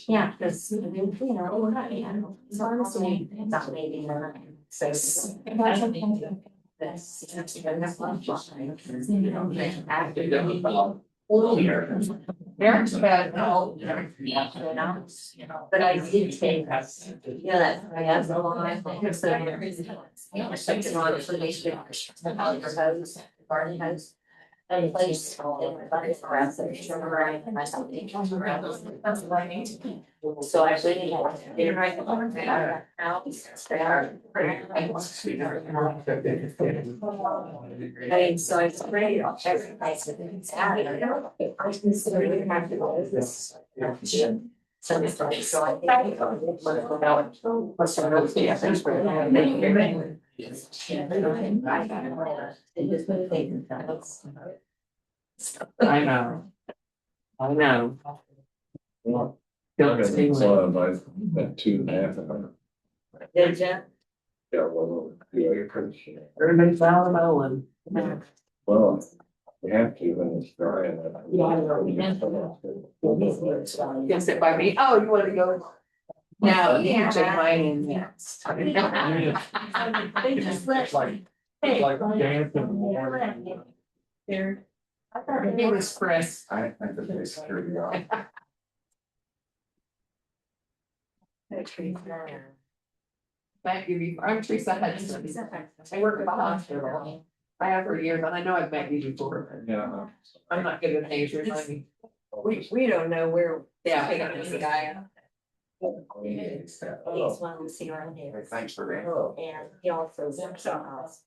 Yeah, because you know, it's honestly about maybe so. Parents bad help, but I did take us, you know, that I have a line, like, so something on it, so they should out your hose, garden hose. And place in my buddy's grass, so she's around and myself. That's what I need to keep. So I really had to right out. I mean, so I sprayed off every place that it's had. I consider it have to go this. So it's like, so I think I go. What's the real thing? I think it's pretty. I know. I know. Well, I've been 2.5 hours. Did you? Yeah, well, yeah, you're pretty sure. Everybody's out of Owen. Well, you have to when it's dry and. Can sit by me. Oh, you want to go? No, you can take mine in next. They just let. It's like dancing in the morning. Here. I thought her name was Chris. I think that they screw you off. Thank you. I'm Teresa Hudson. I work at the hospital. I have for years, and I know I've met you before. Yeah. I'm not good with names, remind me. We don't know where. Yeah, I got this guy. He's one of the senior around here. Thanks for that. And he also works on us.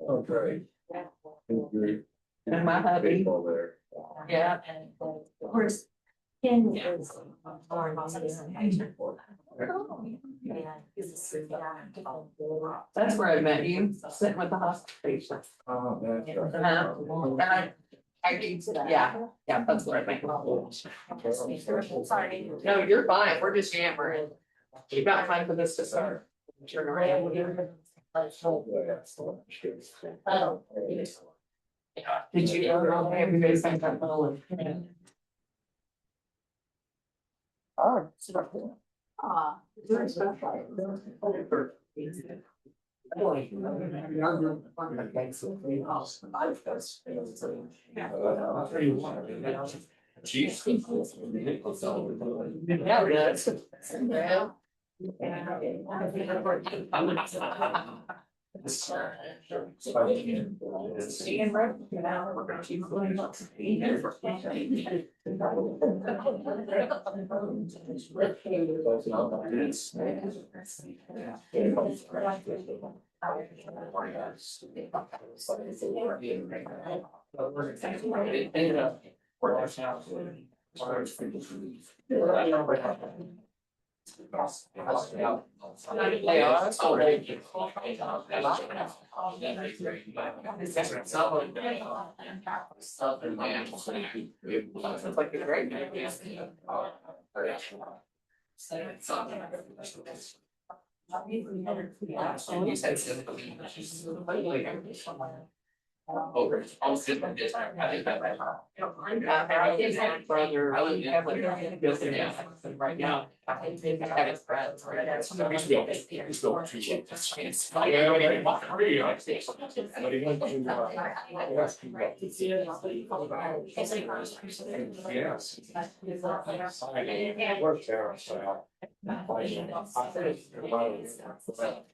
Oh, great. And my hubby. People there. Yeah, and of course, Ken is. That's where I met you, sitting with the hospital patient. Oh, that's Yeah, that's where I met you. Sorry. No, you're fine, we're just yammering. You got time for this to start. Turn around. Did you ever, everybody's like that little. Very special. Right now, I have his friends.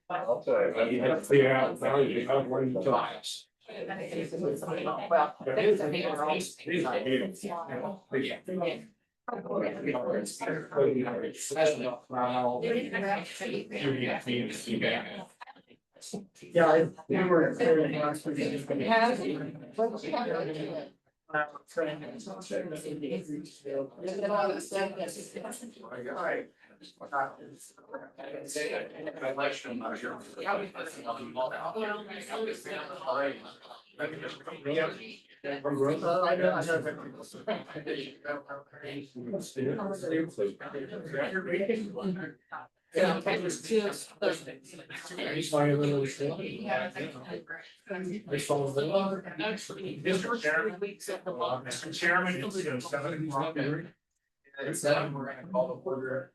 I'll tell you, you have to figure out now you have one to class. Well, those are people are yeah, we were. Mr. Chairman, it's 7 o'clock. At 7, we're gonna call the order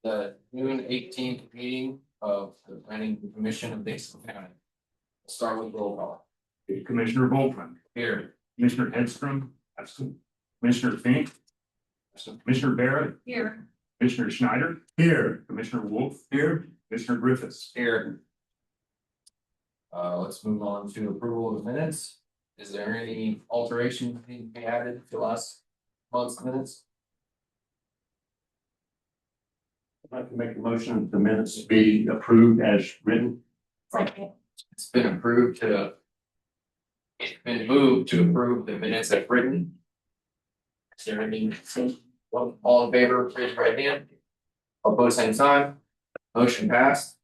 the June 18th meeting of the Planning Commission of Dickinson County. We'll start with roll call. Commissioner Volkman, Here. Commissioner Hedstrom, absent. Commissioner Fink, absent. Commissioner Barrett, Here. Commissioner Schneider, here. Commissioner Wolf, here. Commissioner Griffiths. Here. Let's move on to approval of the minutes. Is there any alteration being added to last month's minutes? I'd like to make a motion that the minutes be approved as written. Second. It's been moved to approve the minutes as written. Is there any, all in favor, raise your right hand. Opposed, same sign. Motion passed.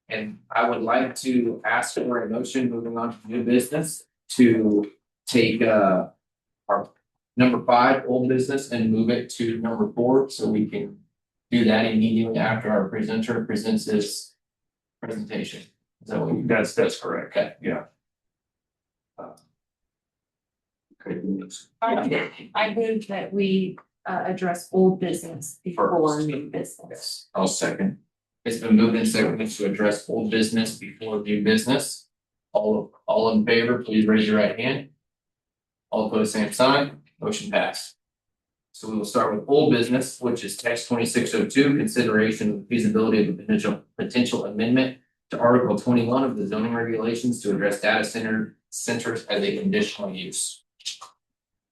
And I would like to ask for a motion moving on to new business to take our number 5 old business and move it to number 4, so we can do that immediately after our presenter presents his presentation. Is that what you? That's correct. Okay. Yeah. I move that we address old business before First. new business. Yes, I'll second. It's been moved and seconded to address old business before new business. All in favor, please raise your right hand. All opposed, same sign. Motion passed. So we will start with old business, which is text 2602, consideration of the feasibility of a potential amendment to Article 21 of the zoning regulations to address data centers as a conditional use.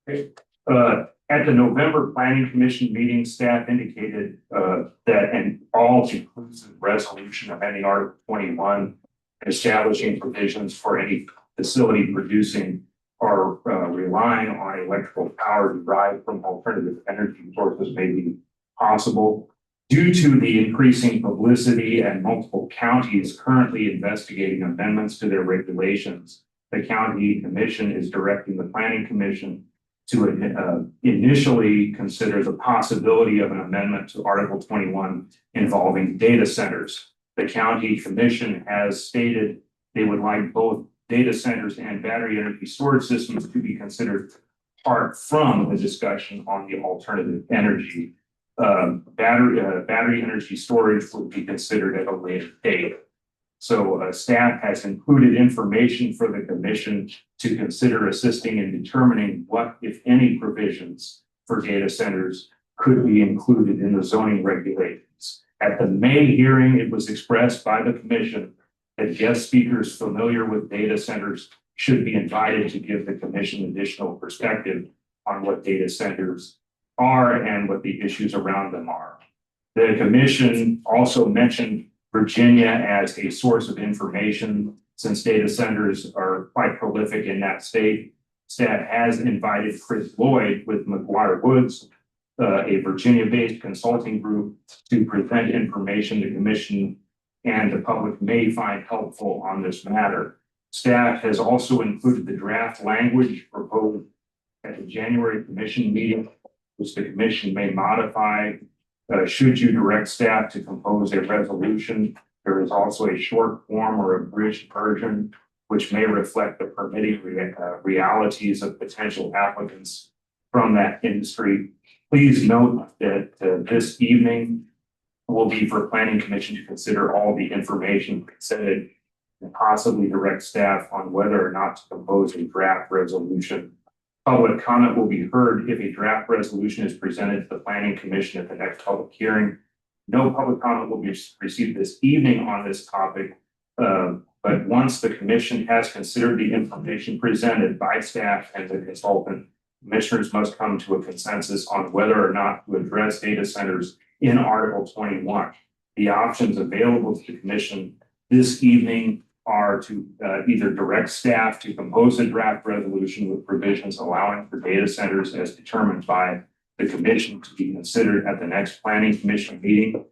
At the November Planning Commission meeting, staff indicated that an all-inclusive resolution amending Article 21, establishing provisions for any facility producing or relying on electrical power derived from alternative energy sources may be possible. Due to the increasing publicity and multiple counties currently investigating amendments to their regulations, the county commission is directing the planning commission to initially consider the possibility of an amendment to Article 21 involving data centers. The county commission has stated they would like both data centers and battery energy storage systems to be considered apart from the discussion on the alternative energy. Battery energy storage would be considered at a later date. So staff has included information for the commission to consider assisting in determining what, if any, provisions for data centers could be included in the zoning regulations. At the May hearing, it was expressed by the commission that guest speakers familiar with data centers should be invited to give the commission additional perspective on what data centers are and what the issues around them are. The commission also mentioned Virginia as a source of information, since data centers are quite prolific in that state. Staff has invited Chris Lloyd with McGuire Woods, a Virginia-based consulting group, to present information the commission and the public may find helpful on this matter. Staff has also included the draft language proposed at the January commission meeting, which the commission may modify should you direct staff to compose a resolution. There is also a short form or abridged version, which may reflect the permitting realities of potential applicants from that industry. Please note that this evening will be for planning commission to consider all the information presented and possibly direct staff on whether or not to compose a draft resolution. Public comment will be heard if a draft resolution is presented to the planning commission at the next public hearing. No public comment will be received this evening on this topic, but once the commission has considered the information presented by staff and the consultant, commissioners must come to a consensus on whether or not to address data centers in Article 21. The options available to the commission this evening are to either direct staff to compose a draft resolution with provisions allowing for data centers as determined by the commission to be considered at the next planning commission meeting.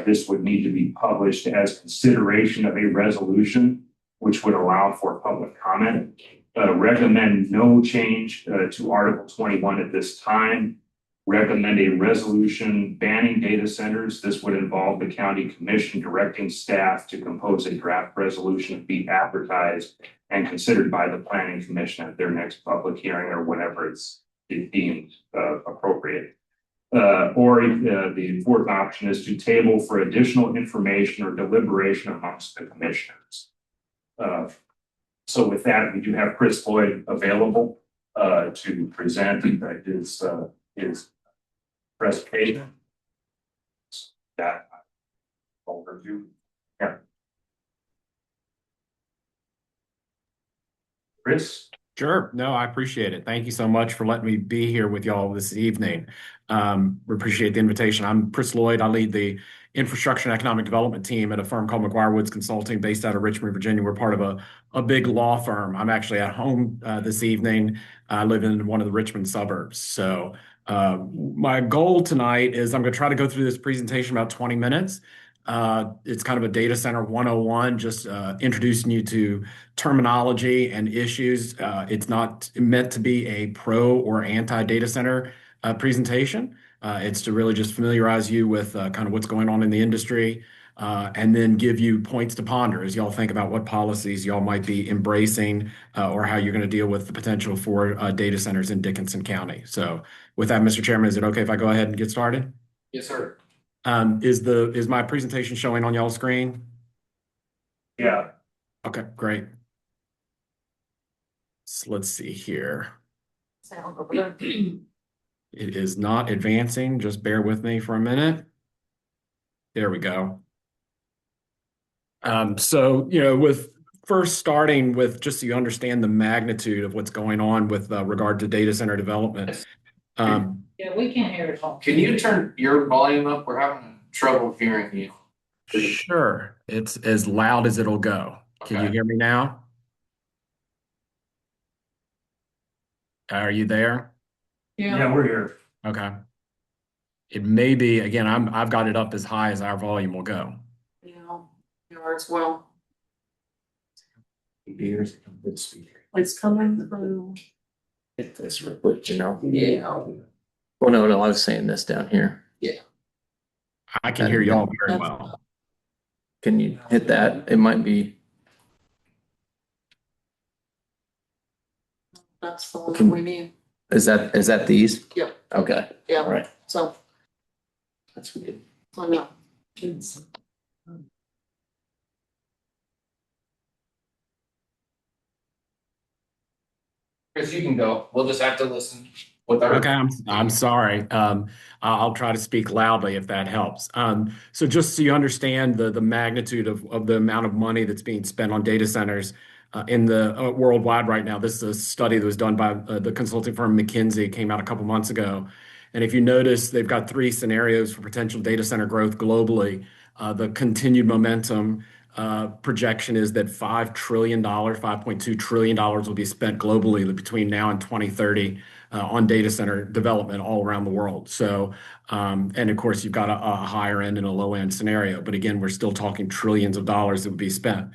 This would need to be published as consideration of a resolution which would allow for public comment. Recommend no change to Article 21 at this time. Recommend a resolution banning data centers. This would involve the county commission directing staff to compose a draft resolution, be advertised and considered by the planning commission at their next public hearing or whenever it's deemed appropriate. Or the fourth option is to table for additional information or deliberation amongst the commissioners. So with that, we do have Chris Lloyd available to present his presentation. That overview. Yeah. Chris? Sure. No, I appreciate it. Thank you so much for letting me be here with y'all this evening. We appreciate the invitation. I'm Chris Lloyd. I lead the infrastructure and economic development team at a firm called McGuire Woods Consulting based out of Richmond, Virginia. We're part of a big law firm. I'm actually at home this evening. I live in one of the Richmond suburbs. So my goal tonight is I'm going to try to go through this presentation about 20 minutes. It's kind of a data center 101, just introducing you to terminology and issues. It's not meant to be a pro or anti data center presentation. It's to really just familiarize you with kind of what's going on in the industry and then give you points to ponder as y'all think about what policies y'all might be embracing or how you're going to deal with the potential for data centers in Dickinson County. So with that, Mr. Chairman, is it okay if I go ahead and get started? Yes, sir. Is my presentation showing on y'all's screen? Yeah. Okay, great. So let's see here. It is not advancing. Just bear with me for a minute. There we go. So, with first starting with just so you understand the magnitude of what's going on with regard to data center development. Yeah, we can't hear it all. Can you turn your volume up? We're having trouble hearing you. Sure. It's as loud as it'll go. Can you Okay. hear me now? Are you there? Yeah, we're here. Okay. It may be, again, I've got it up as high as our volume will go. Yeah, yours will. It's coming through. Hit this real quick, Yeah. Well, no, I was saying this down here. I can hear y'all very well. Can you hit that? It might be. That's the one we need. Is that these? Yep. Okay. Yeah. All right. So, That's good. I know. Chris, you can go. We'll just have to listen with our. Okay, I'm sorry. I'll try to speak loudly if that helps. So just so you understand the magnitude of the amount of money that's being spent on data centers in the worldwide right now. This is a study that was done by the consulting firm McKinsey, came out a couple months ago. And if you notice, they've got three scenarios for potential data center growth globally. The continued momentum projection is that $5 trillion, $5.2 trillion will be spent globally between now and 2030 on data center development all around the world. So, and of course, you've got a higher end and a low end scenario. But again, we're still talking trillions of dollars that would be spent.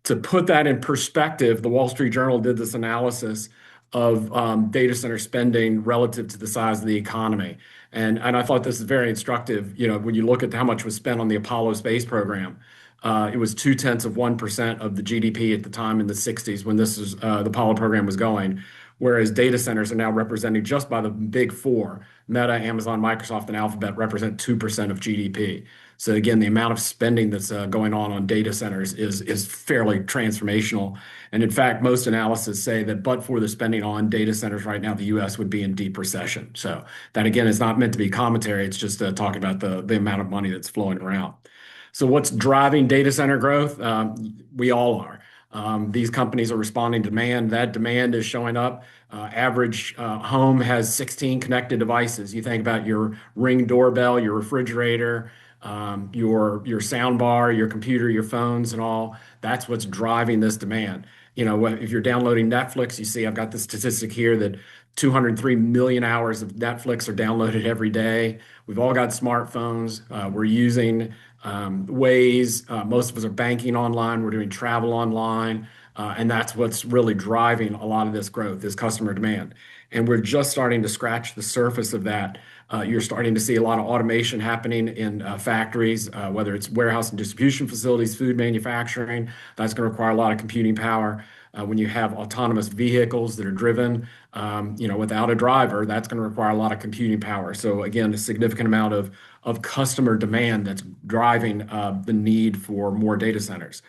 To put that in perspective, the Wall Street Journal did this analysis of data center spending relative to the size of the economy. And I thought this is very instructive. When you look at how much was spent on the Apollo space program, it was 0.2% of the GDP at the time in the 60s when the Apollo program was going, whereas data centers are now representing just by the big four, Meta, Amazon, Microsoft, and Alphabet represent 2% of GDP. So again, the amount of spending that's going on data centers is fairly transformational. And in fact, most analysis say that but for the spending on data centers right now, the U.S. would be in deep recession. So that again is not meant to be commentary. It's just talking about the amount of money that's flowing around. So what's driving data center growth? We all are. These companies are responding to demand. That demand is showing up. Average home has 16 connected devices. You think about your Ring doorbell, your refrigerator, your sound bar, your computer, your phones, and all. That's what's driving this demand. If you're downloading Netflix, you see I've got the statistic here that 203 million hours of Netflix are downloaded every day. We've all got smartphones. We're using Ways. Most of us are banking online. We're doing travel online. And that's what's really driving a lot of this growth is customer demand. And we're just starting to scratch the surface of that. You're starting to see a lot of automation happening in factories, whether it's warehouse and distribution facilities, food manufacturing. That's going to require a lot of computing power. When you have autonomous vehicles that are driven, without a driver, that's going to require a lot of computing power. So again, a significant amount of customer demand that's driving the need for more data centers.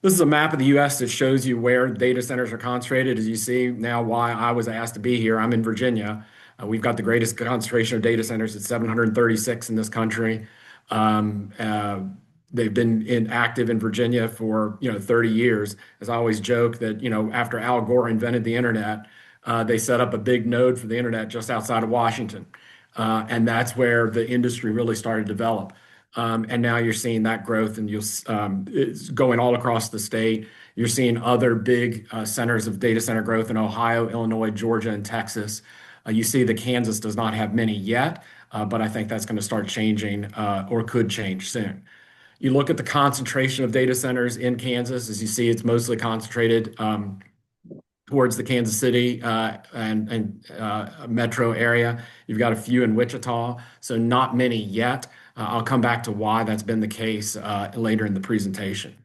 This is a map of the US that shows you where data centers are concentrated. As you see now, why I was asked to be here. I'm in Virginia. We've got the greatest concentration of data centers at 736 in this country. They've been active in Virginia for 30 years. As I always joke that after Al Gore invented the internet, they set up a big node for the internet just outside of Washington, and that's where the industry really started to develop. And now you're seeing that growth, and it's going all across the state. You're seeing other big centers of data center growth in Ohio, Illinois, Georgia, and Texas. You see that Kansas does not have many yet, but I think that's going to start changing or could change soon. You look at the concentration of data centers in Kansas. As you see, it's mostly concentrated towards the Kansas City and metro area. You've got a few in Wichita, so not many yet. I'll come back to why that's been the case later in the presentation.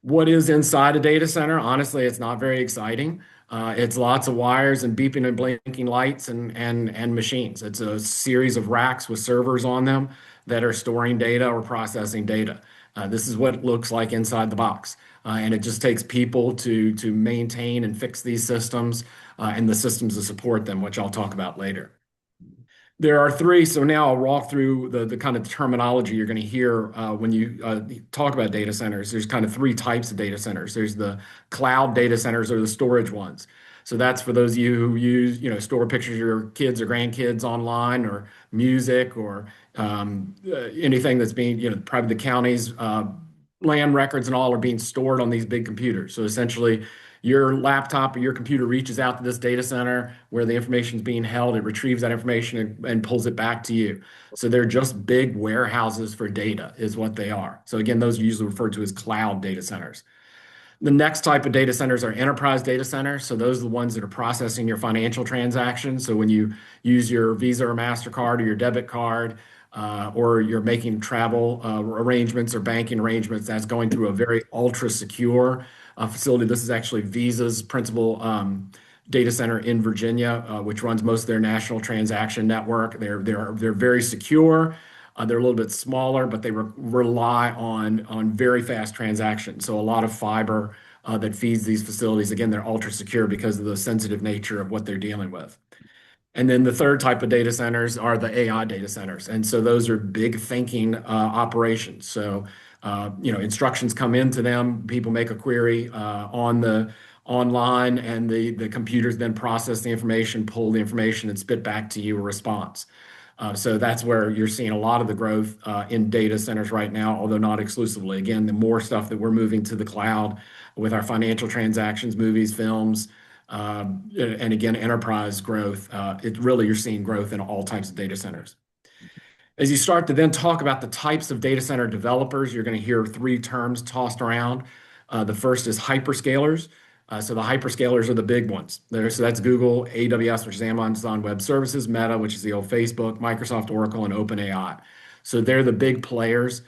What is inside a data center? Honestly, it's not very exciting. It's lots of wires and beeping and blinking lights and machines. It's a series of racks with servers on them that are storing data or processing data. This is what it looks like inside the box. And it just takes people to maintain and fix these systems and the systems to support them, which I'll talk about later. There are three, so now I'll walk through the kind of terminology you're going to hear when you talk about data centers. There's kind of three types of data centers. There's the cloud data centers or the storage ones. So that's for those of you who use, store pictures of your kids or grandkids online or music or anything that's being, probably the county's land records and all are being stored on these big computers. So essentially, your laptop or your computer reaches out to this data center where the information is being held. It retrieves that information and pulls it back to you. So they're just big warehouses for data is what they are. So again, those are usually referred to as cloud data centers. The next type of data centers are enterprise data centers. So those are the ones that are processing your financial transactions. So when you use your Visa or MasterCard or your debit card, or you're making travel arrangements or banking arrangements, that's going through a very ultra secure facility. This is actually Visa's principal data center in Virginia, which runs most of their national transaction network. They're very secure. They're a little bit smaller, but they rely on very fast transactions. So a lot of fiber that feeds these facilities. Again, they're ultra secure because of the sensitive nature of what they're dealing with. And then the third type of data centers are the AI data centers. And so those are big thinking operations. So, instructions come into them, people make a query online, and the computers then process the information, pull the information, and spit back to you a response. So that's where you're seeing a lot of the growth in data centers right now, although not exclusively. Again, the more stuff that we're moving to the cloud with our financial transactions, movies, films, and again, enterprise growth, you're seeing growth in all types of data centers. As you start to then talk about the types of data center developers, you're going to hear three terms tossed around. The first is hyperscalers. So the hyperscalers are the big ones. So that's Google, AWS, which is Amazon Web Services, Meta, which is the old Facebook, Microsoft, Oracle, and OpenAI. So they're the big players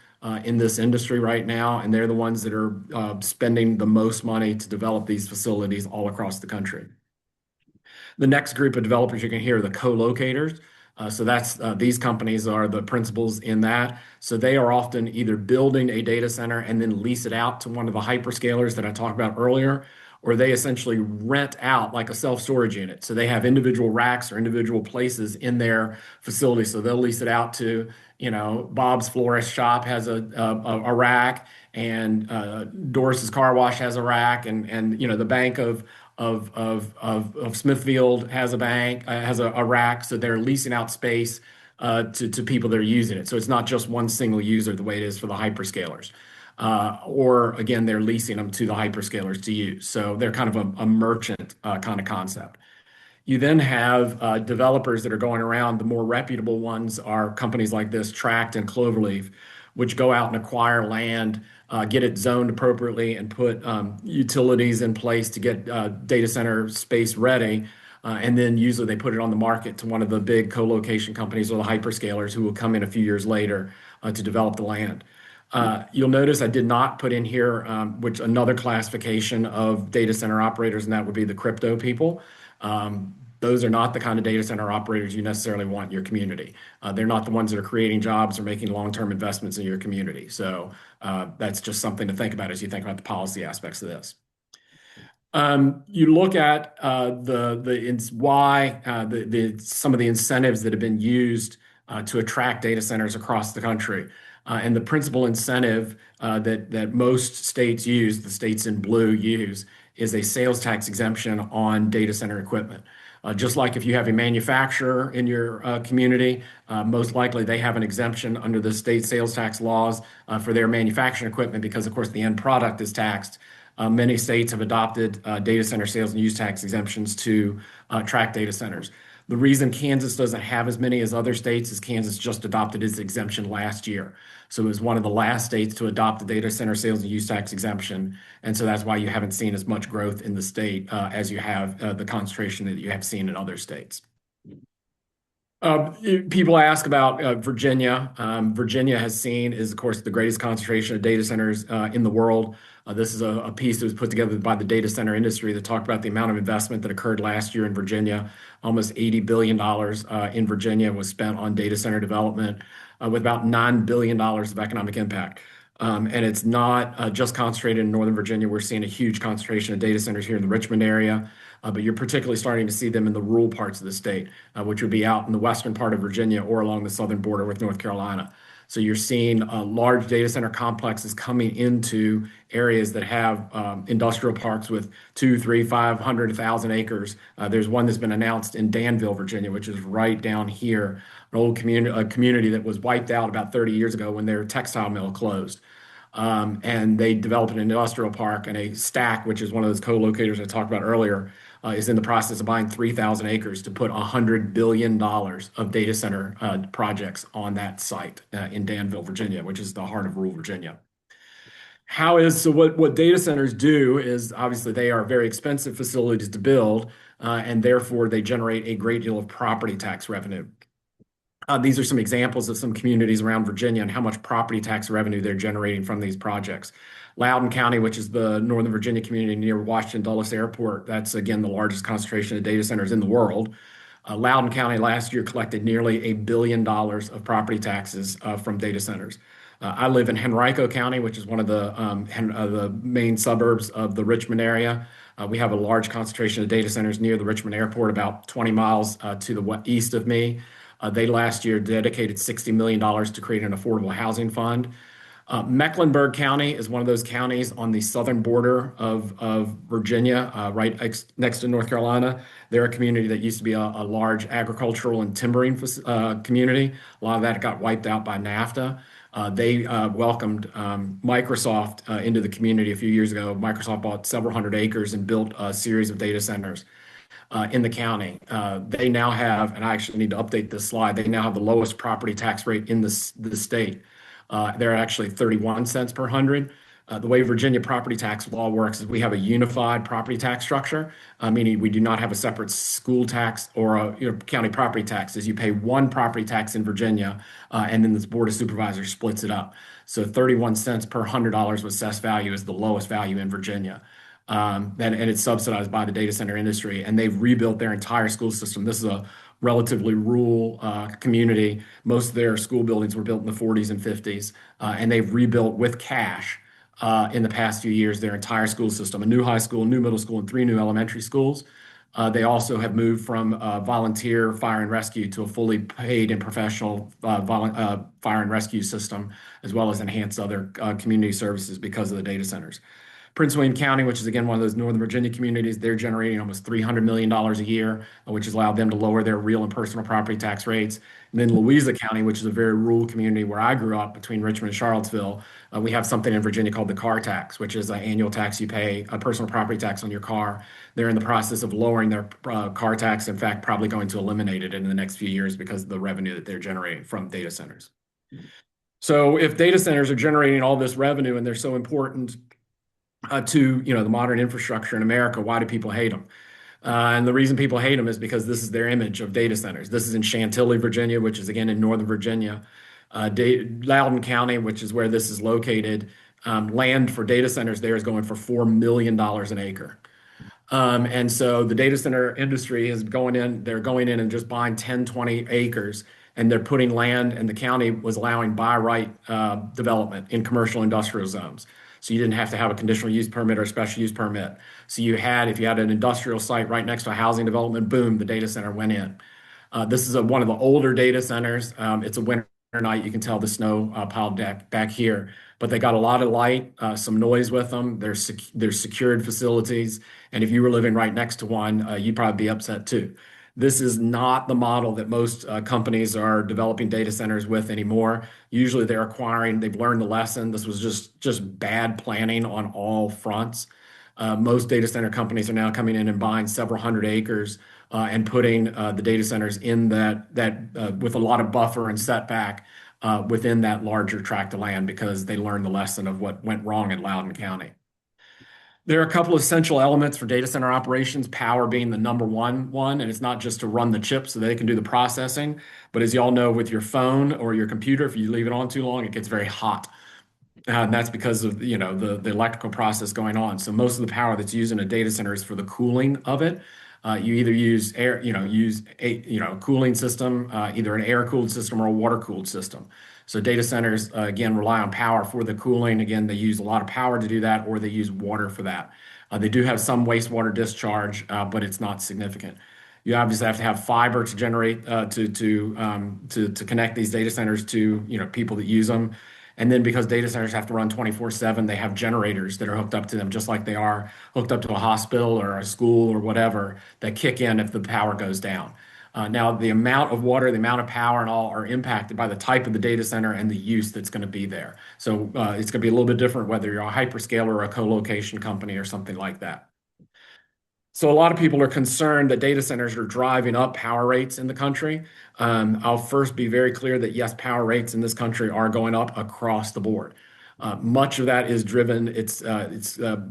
in this industry right now, and they're the ones that are spending the most money to develop these facilities all across the country. The next group of developers you're going to hear are the co-locators. So that's these companies are the principals in that. So they are often either building a data center and then lease it out to one of the hyperscalers that I talked about earlier, or they essentially rent out like a self-storage unit. So they have individual racks or individual places in their facility. So they'll lease it out to, Bob's Florist Shop has a rack, and Doris's Car Wash has a rack, and the Bank of Smithfield has a rack. So they're leasing out space to people that are using it. So it's not just one single user the way it is for the hyperscalers. Or again, they're leasing them to the hyperscalers to use. So they're kind of a merchant kind of concept. You then have developers that are going around. The more reputable ones are companies like this, Tract and Cloverleaf, which go out and acquire land, get it zoned appropriately, and put utilities in place to get data center space ready. And then usually they put it on the market to one of the big co-location companies or the hyperscalers who will come in a few years later to develop the land. You'll notice I did not put in here, which another classification of data center operators, and that would be the crypto people. Those are not the kind of data center operators you necessarily want in your community. They're not the ones that are creating jobs or making long-term investments in your community. So that's just something to think about as you think about the policy aspects of this. You look at some of the incentives that have been used to attract data centers across the country. And the principal incentive that most states use, the states in blue use, is a sales tax exemption on data center equipment. Just like if you have a manufacturer in your community, most likely they have an exemption under the state sales tax laws for their manufacturing equipment because, of course, the end product is taxed. Many states have adopted data center sales and use tax exemptions to attract data centers. The reason Kansas doesn't have as many as other states is Kansas just adopted its exemption last year. So it was one of the last states to adopt the data center sales and use tax exemption. And so that's why you haven't seen as much growth in the state as you have the concentration that you have seen in other states. People ask about Virginia. Virginia is, of course, the greatest concentration of data centers in the world. This is a piece that was put together by the data center industry that talked about the amount of investment that occurred last year in Virginia. Almost $80 billion in Virginia was spent on data center development with about $9 billion of economic impact. And it's not just concentrated in Northern Virginia. We're seeing a huge concentration of data centers here in the Richmond area. But you're particularly starting to see them in the rural parts of the state, which would be out in the western part of Virginia or along the southern border with North Carolina. So you're seeing large data center complexes coming into areas that have industrial parks with 2, 3, 500, 1,000 acres. There's one that's been announced in Danville, Virginia, which is right down here, an old community that was wiped out about 30 years ago when their textile mill closed. And they developed an industrial park, and a stack, which is one of those co-locators I talked about earlier, is in the process of buying 3,000 acres to put $100 billion of data center projects on that site in Danville, Virginia, which is the heart of rural Virginia. What data centers do is obviously they are very expensive facilities to build, and therefore they generate a great deal of property tax revenue. These are some examples of some communities around Virginia and how much property tax revenue they're generating from these projects. Loudoun County, which is the Northern Virginia community near Washington Dulles Airport, that's again the largest concentration of data centers in the world. Loudoun County last year collected nearly $1 billion of property taxes from data centers. I live in Henrico County, which is one of the main suburbs of the Richmond area. We have a large concentration of data centers near the Richmond Airport, about 20 miles to the east of me. They last year dedicated $60 million to create an affordable housing fund. Mecklenburg County is one of those counties on the southern border of Virginia, right next to North Carolina. They're a community that used to be a large agricultural and timbering community. A lot of that got wiped out by NAFTA. They welcomed Microsoft into the community a few years ago. Microsoft bought several hundred acres and built a series of data centers in the county. They now have, and I actually need to update this slide, they now have the lowest property tax rate in the state. They're actually 31 cents per hundred. The way Virginia property tax law works is we have a unified property tax structure, meaning we do not have a separate school tax or a county property taxes. You pay one property tax in Virginia, and then this board of supervisors splits it up. So 31 cents per $100 of assessed value is the lowest value in Virginia. And it's subsidized by the data center industry, and they've rebuilt their entire school system. This is a relatively rural community. Most of their school buildings were built in the 40s and 50s, and they've rebuilt with cash in the past few years their entire school system, a new high school, new middle school, and 3 new elementary schools. They also have moved from volunteer fire and rescue to a fully paid and professional fire and rescue system, as well as enhance other community services because of the data centers. Prince William County, which is again one of those Northern Virginia communities, they're generating almost $300 million a year, which has allowed them to lower their real and personal property tax rates. And then Louisa County, which is a very rural community where I grew up between Richmond and Charlottesville, we have something in Virginia called the car tax, which is an annual tax you pay, a personal property tax on your car. They're in the process of lowering their car tax, in fact, probably going to eliminate it in the next few years because of the revenue that they're generating from data centers. So if data centers are generating all this revenue and they're so important to the modern infrastructure in America, why do people hate them? And the reason people hate them is because this is their image of data centers. This is in Chantilly, Virginia, which is again in Northern Virginia. Loudoun County, which is where this is located, land for data centers there is going for $4 million an acre. And so the data center industry is they're going in and just buying 10, 20 acres, and they're putting land, and the county was allowing by right development in commercial industrial zones. So you didn't have to have a conditional use permit or a special use permit. So if you had an industrial site right next to a housing development, boom, the data center went in. This is one of the older data centers. It's a winter night. You can tell the snow piled back here, but they got a lot of light, some noise with them. They're secured facilities. And if you were living right next to one, you'd probably be upset too. This is not the model that most companies are developing data centers with anymore. Usually they've learned the lesson. This was just bad planning on all fronts. Most data center companies are now coming in and buying several hundred acres and putting the data centers in that with a lot of buffer and setback within that larger tract of land because they learned the lesson of what went wrong in Loudoun County. There are a couple of essential elements for data center operations, power being the number one, and it's not just to run the chips so they can do the processing, but as you all know, with your phone or your computer, if you leave it on too long, it gets very hot. And that's because of the electrical process going on. So most of the power that's used in a data center is for the cooling of it. You either use a cooling system, either an air-cooled system or a water-cooled system. So data centers, again, rely on power for the cooling. Again, they use a lot of power to do that, or they use water for that. They do have some wastewater discharge, but it's not significant. You obviously have to have fiber to generate to connect these data centers to people that use them. And then because data centers have to run 24/7, they have generators that are hooked up to them, just like they are hooked up to a hospital or a school or whatever, that kick in if the power goes down. Now, the amount of water, the amount of power, and all are impacted by the type of the data center and the use that's going to be there. So it's going to be a little bit different whether you're a hyperscaler or a co-location company or something like that. So a lot of people are concerned that data centers are driving up power rates in the country. I'll first be very clear that yes, power rates in this country are going up across the board. Much of that is driven,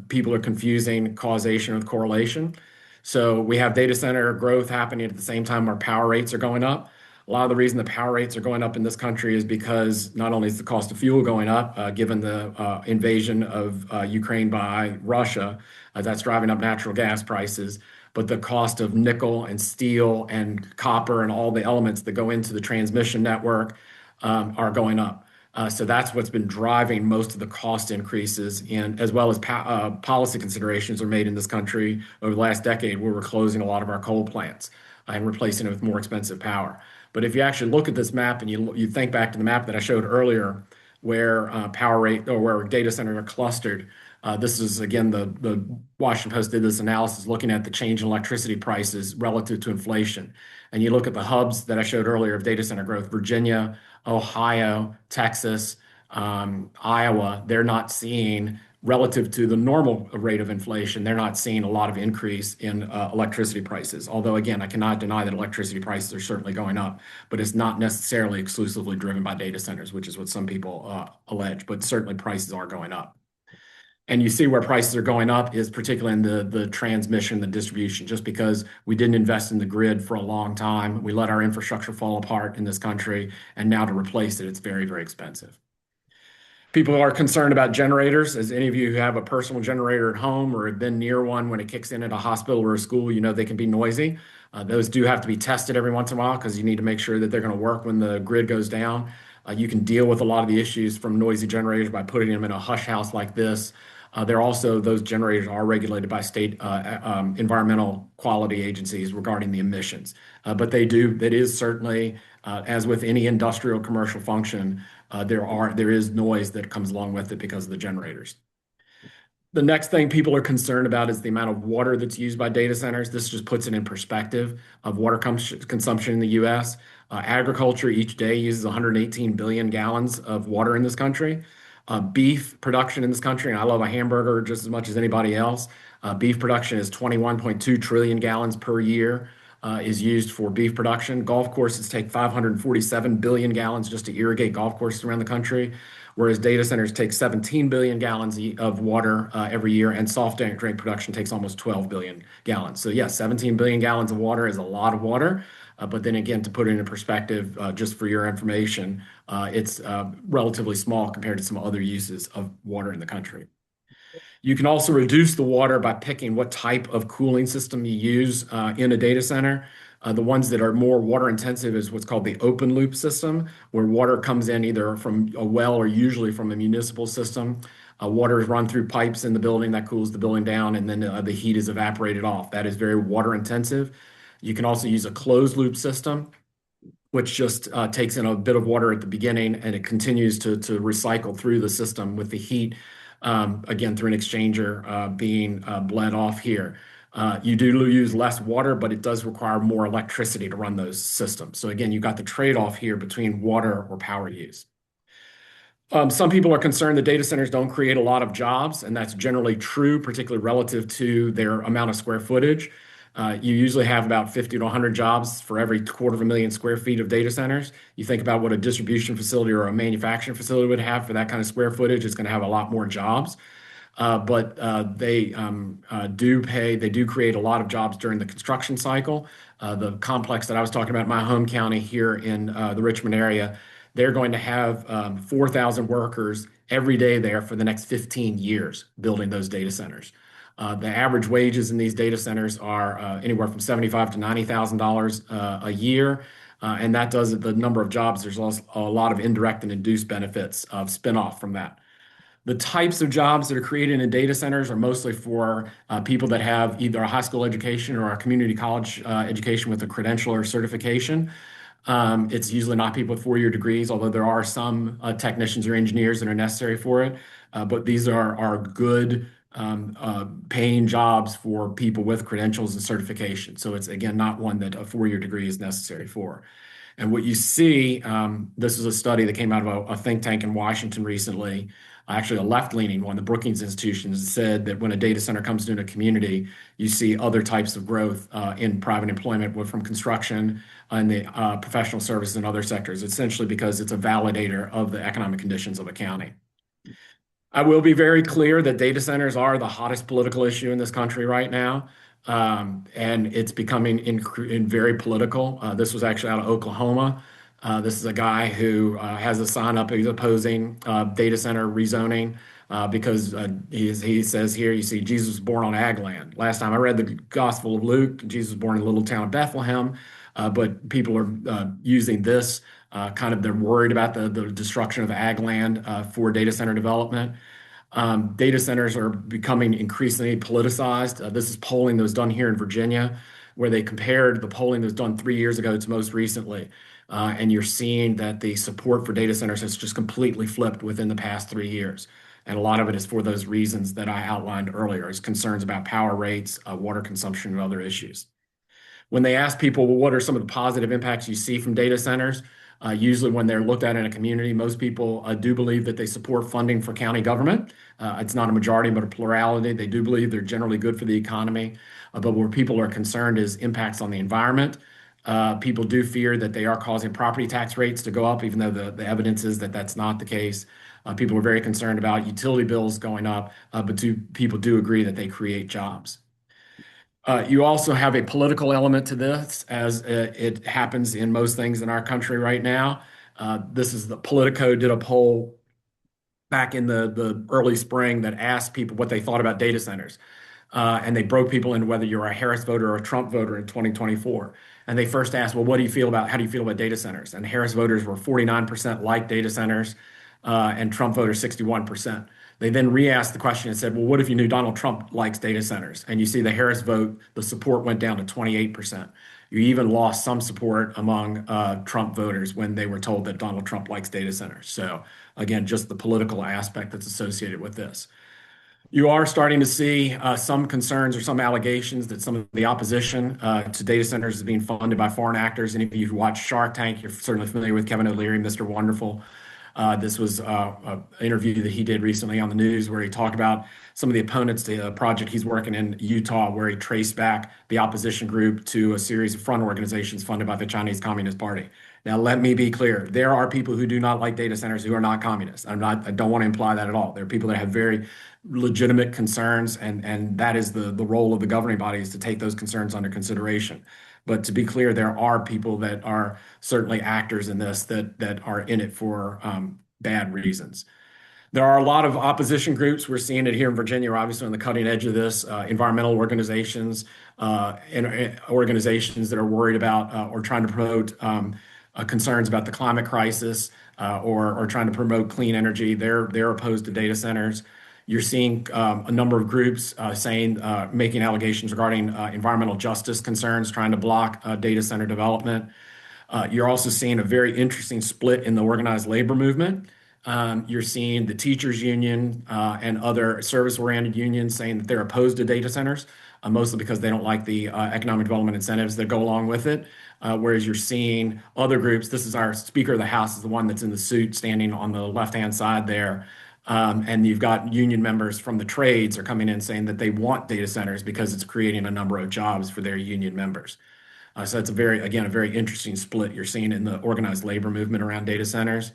people are confusing causation with correlation. So we have data center growth happening at the same time our power rates are going up. A lot of the reason the power rates are going up in this country is because not only is the cost of fuel going up, given the invasion of Ukraine by Russia, that's driving up natural gas prices, but the cost of nickel and steel and copper and all the elements that go into the transmission network are going up. So that's what's been driving most of the cost increases, as well as policy considerations are made in this country over the last decade where we're closing a lot of our coal plants and replacing it with more expensive power. But if you actually look at this map and you think back to the map that I showed earlier, where power rate or where data centers are clustered, this is again the Washington Post did this analysis looking at the change in electricity prices relative to inflation, and you look at the hubs that I showed earlier of data center growth: Virginia, Ohio, Texas, Iowa. They're not seeing, relative to the normal rate of inflation, they're not seeing a lot of increase in electricity prices. Although, again, I cannot deny that electricity prices are certainly going up, but it's not necessarily exclusively driven by data centers, which is what some people allege, but certainly prices are going up. And you see where prices are going up is particularly in the transmission, the distribution, just because we didn't invest in the grid for a long time. We let our infrastructure fall apart in this country, and now to replace it, it's very, very expensive. People are concerned about generators. As any of you who have a personal generator at home or have been near one, when it kicks in at a hospital or a school, you know they can be noisy. Those do have to be tested every once in a while because you need to make sure that they're going to work when the grid goes down. You can deal with a lot of the issues from noisy generators by putting them in a hush house like this. Those generators are regulated by state environmental quality agencies regarding the emissions. But it is certainly, as with any industrial commercial function, there is noise that comes along with it because of the generators. The next thing people are concerned about is the amount of water that's used by data centers. This just puts it in perspective of water consumption in the U.S. Agriculture each day uses 118 billion gallons of water in this country. Beef production in this country, and I love a hamburger just as much as anybody else. Beef production is 21.2 trillion gallons per year. is used for beef production. Golf courses take 547 billion gallons just to irrigate golf courses around the country, whereas data centers take 17 billion gallons of water every year, and soft drink production takes almost 12 billion gallons. So yes, 17 billion gallons of water is a lot of water. But then again, to put it in perspective, just for your information, it's relatively small compared to some other uses of water in the country. You can also reduce the water by picking what type of cooling system you use in a data center. The ones that are more water intensive is what's called the open loop system, where water comes in either from a well or usually from a municipal system. Water is run through pipes in the building that cools the building down, and then the heat is evaporated off. That is very water intensive. You can also use a closed loop system, which just takes in a bit of water at the beginning and it continues to recycle through the system with the heat, again, through an exchanger being bled off here. You do use less water, but it does require more electricity to run those systems. So again, you've got the trade-off here between water or power use. Some people are concerned that data centers don't create a lot of jobs, and that's generally true, particularly relative to their amount of square footage. You usually have about 50 to 100 jobs for every 250,000 square feet of data centers. You think about what a distribution facility or a manufacturing facility would have for that kind of square footage, it's going to have a lot more jobs. But they do create a lot of jobs during the construction cycle. The complex that I was talking about in my home county here in the Richmond area, they're going to have 4,000 workers every day there for the next 15 years building those data centers. The average wages in these data centers are anywhere from $75,000 to $90,000 a year. And that does the number of jobs. There's also a lot of indirect and induced benefits of spinoff from that. The types of jobs that are created in data centers are mostly for people that have either a high school education or a community college education with a credential or certification. It's usually not people with four-year degrees, although there are some technicians or engineers that are necessary for it. But these are good paying jobs for people with credentials and certification. So it's, again, not one that a four-year degree is necessary for. And what you see, this is a study that came out of a think tank in Washington recently, actually a left-leaning one, the Brookings Institution, said that when a data center comes into a community, you see other types of growth in private employment from construction and the professional services and other sectors, essentially because it's a validator of the economic conditions of a county. I will be very clear that data centers are the hottest political issue in this country right now. And it's becoming very political. This was actually out of Oklahoma. This is a guy who has a sign up. He's opposing data center rezoning because he says here, you see, Jesus was born on ag land. Last time I read the Gospel of Luke, Jesus was born in the little town of Bethlehem. But people are using this they're worried about the destruction of ag land for data center development. Data centers are becoming increasingly politicized. This is polling that was done here in Virginia, where they compared the polling that was done 3 years ago to most recently. And you're seeing that the support for data centers has just completely flipped within the past 3 years. And a lot of it is for those reasons that I outlined earlier, is concerns about power rates, water consumption, and other issues. When they ask people, well, what are some of the positive impacts you see from data centers? Usually when they're looked at in a community, most people do believe that they support funding for county government. It's not a majority, but a plurality. They do believe they're generally good for the economy. But where people are concerned is impacts on the environment. People do fear that they are causing property tax rates to go up, even though the evidence is that that's not the case. People are very concerned about utility bills going up, but people do agree that they create jobs. You also have a political element to this, as it happens in most things in our country right now. This is the Politico did a poll back in the early spring that asked people what they thought about data centers. And they broke people into whether you're a Harris voter or a Trump voter in 2024. And they first asked, well, how do you feel about data centers? And Harris voters were 49% like data centers, and Trump voters 61%. They then re-asked the question and said, well, what if you knew Donald Trump likes data centers? And you see the Harris vote, the support went down to 28%. You even lost some support among Trump voters when they were told that Donald Trump likes data centers. So again, just the political aspect that's associated with this. You are starting to see some concerns or some allegations that some of the opposition to data centers is being funded by foreign actors. Any of you who watch Shark Tank, you're certainly familiar with Kevin O'Leary, Mr. Wonderful. This was an interview that he did recently on the news where he talked about some of the opponents to a project he's working in Utah, where he traced back the opposition group to a series of front organizations funded by the Chinese Communist Party. Now, let me be clear. There are people who do not like data centers who are not communists. I don't want to imply that at all. There are people that have very legitimate concerns, and that is the role of the governing body, is to take those concerns under consideration. But to be clear, there are people that are certainly actors in this that are in it for bad reasons. There are a lot of opposition groups. We're seeing it here in Virginia. We're obviously on the cutting edge of this. Environmental organizations, and organizations that are worried about or trying to promote concerns about the climate crisis, or trying to promote clean energy. They're opposed to data centers. You're seeing a number of groups making allegations regarding environmental justice concerns, trying to block data center development. You're also seeing a very interesting split in the organized labor movement. You're seeing the teachers union and other service-oriented unions saying that they're opposed to data centers, mostly because they don't like the economic development incentives that go along with it. Whereas you're seeing other groups, this is our Speaker of the House, is the one that's in the suit standing on the left-hand side there. And you've got union members from the trades are coming in saying that they want data centers because it's creating a number of jobs for their union members. So that's a very interesting split you're seeing in the organized labor movement around data centers.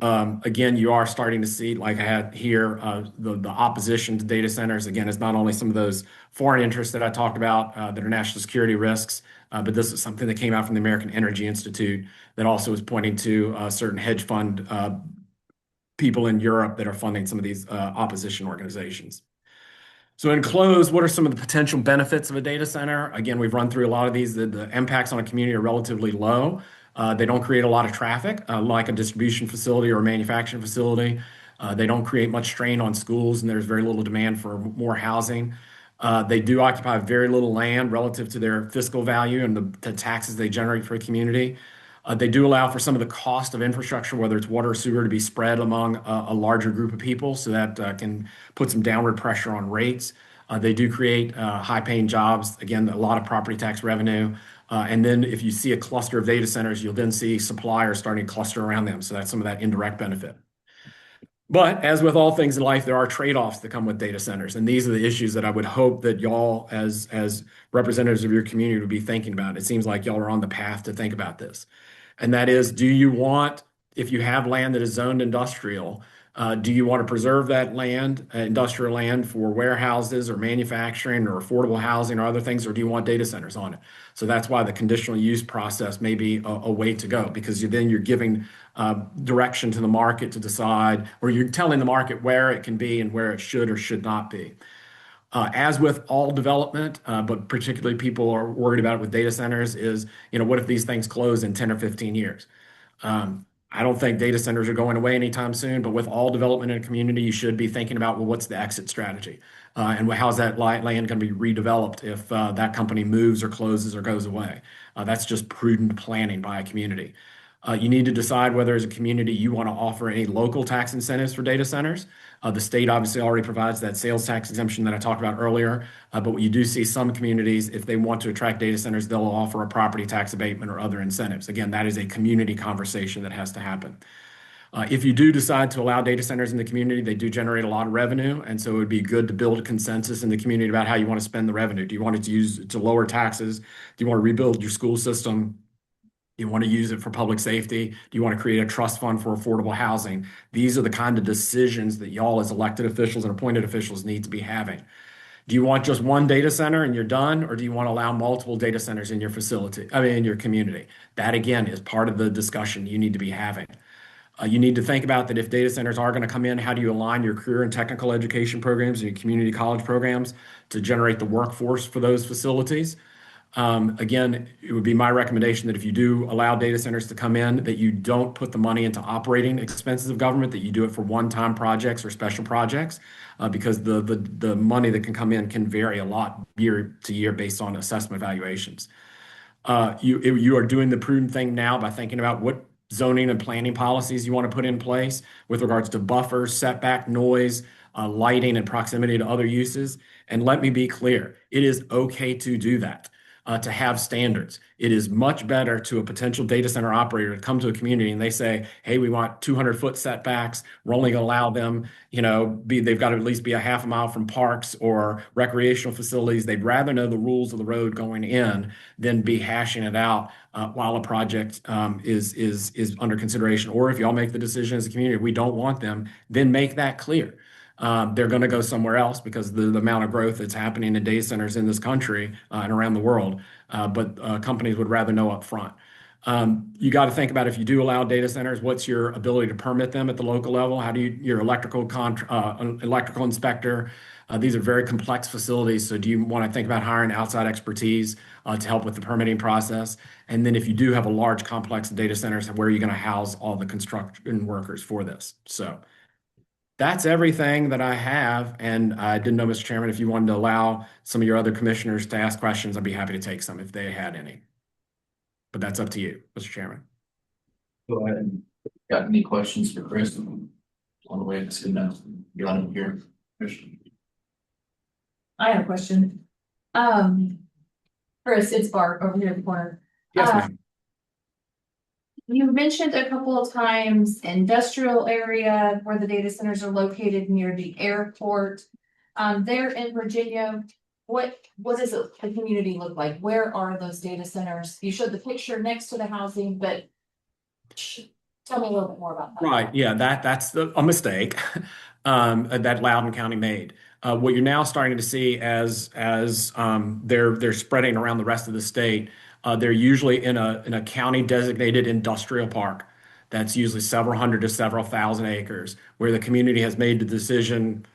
Again, you are starting to see, like I had here, the opposition to data centers. Again, it's not only some of those foreign interests that I talked about that are national security risks, but this is something that came out from the American Energy Institute that also is pointing to certain hedge fund people in Europe that are funding some of these opposition organizations. So in close, what are some of the potential benefits of a data center? Again, we've run through a lot of these. The impacts on a community are relatively low. They don't create a lot of traffic, like a distribution facility or a manufacturing facility. They don't create much strain on schools, and there's very little demand for more housing. They do occupy very little land relative to their fiscal value and the taxes they generate for a community. They do allow for some of the cost of infrastructure, whether it's water or sewer, to be spread among a larger group of people, so that can put some downward pressure on rates. They do create high-paying jobs, again, a lot of property tax revenue. And then if you see a cluster of data centers, you'll then see suppliers starting to cluster around them. So that's some of that indirect benefit. But as with all things in life, there are trade-offs that come with data centers. And these are the issues that I would hope that y'all, as representatives of your community, would be thinking about. It seems like y'all are on the path to think about this. And that is, do you want, if you have land that is zoned industrial, do you want to preserve that land, industrial land, for warehouses or manufacturing or affordable housing or other things, or do you want data centers on it? So that's why the conditional use process may be a way to go, because then you're giving direction to the market to decide, or you're telling the market where it can be and where it should or should not be. As with all development, but particularly people are worried about it with data centers, is, what if these things close in 10 or 15 years? I don't think data centers are going away anytime soon, but with all development in a community, you should be thinking about, well, what's the exit strategy? And how's that land going to be redeveloped if that company moves or closes or goes away? That's just prudent planning by a community. You need to decide whether, as a community, you want to offer any local tax incentives for data centers. The state obviously already provides that sales tax exemption that I talked about earlier. But you do see some communities, if they want to attract data centers, they'll offer a property tax abatement or other incentives. Again, that is a community conversation that has to happen. If you do decide to allow data centers in the community, they do generate a lot of revenue. And so it would be good to build a consensus in the community about how you want to spend the revenue. Do you want it to use to lower taxes? Do you want to rebuild your school system? Do you want to use it for public safety? Do you want to create a trust fund for affordable housing? These are the kind of decisions that y'all, as elected officials and appointed officials, need to be having. Do you want just one data center and you're done, or do you want to allow multiple data centers in your in your community? That, again, is part of the discussion you need to be having. You need to think about that if data centers are going to come in, how do you align your career and technical education programs and your community college programs to generate the workforce for those facilities? Again, it would be my recommendation that if you do allow data centers to come in, that you don't put the money into operating expenses of government, that you do it for one-time projects or special projects, because the money that can come in can vary a lot year to year based on assessment valuations. You are doing the prudent thing now by thinking about what zoning and planning policies you want to put in place with regards to buffers, setback, noise, lighting, and proximity to other uses. And let me be clear, it is okay to do that. to have standards. It is much better to a potential data center operator to come to a community and they say, hey, we want 200-foot setbacks. We're only going to allow them, they've got to at least be a half a mile from parks or recreational facilities. They'd rather know the rules of the road going in than be hashing it out while a project is under consideration. Or if y'all make the decision as a community, we don't want them, then make that clear. They're going to go somewhere else because the amount of growth that's happening in data centers in this country and around the world. But companies would rather know up front. You got to think about if you do allow data centers, what's your ability to permit them at the local level? How do your electrical inspector? These are very complex facilities. So do you want to think about hiring outside expertise to help with the permitting process? And then if you do have a large complex of data centers, where are you going to house all the construction workers for this? So that's everything that I have. And I didn't know, Mr. Chairman, if you wanted to allow some of your other commissioners to ask questions, I'd be happy to take some if they had any. But that's up to you, Mr. Chairman. Go ahead. Got any questions for Chris? On the way to sit down, get on here. I have a question. Chris, it's Barb over here in the corner. Yes, ma'am. You mentioned a couple of times industrial area where the data centers are located near the airport. There in Virginia, what does the community look like? Where are those data centers? You showed the picture next to the housing, but tell me a little bit more about that. Right. Yeah, that's a mistake that Loudoun County made. What you're now starting to see as they're spreading around the rest of the state, they're usually in a county designated industrial park. That's usually several hundred to several thousand acres, where the community has made the decision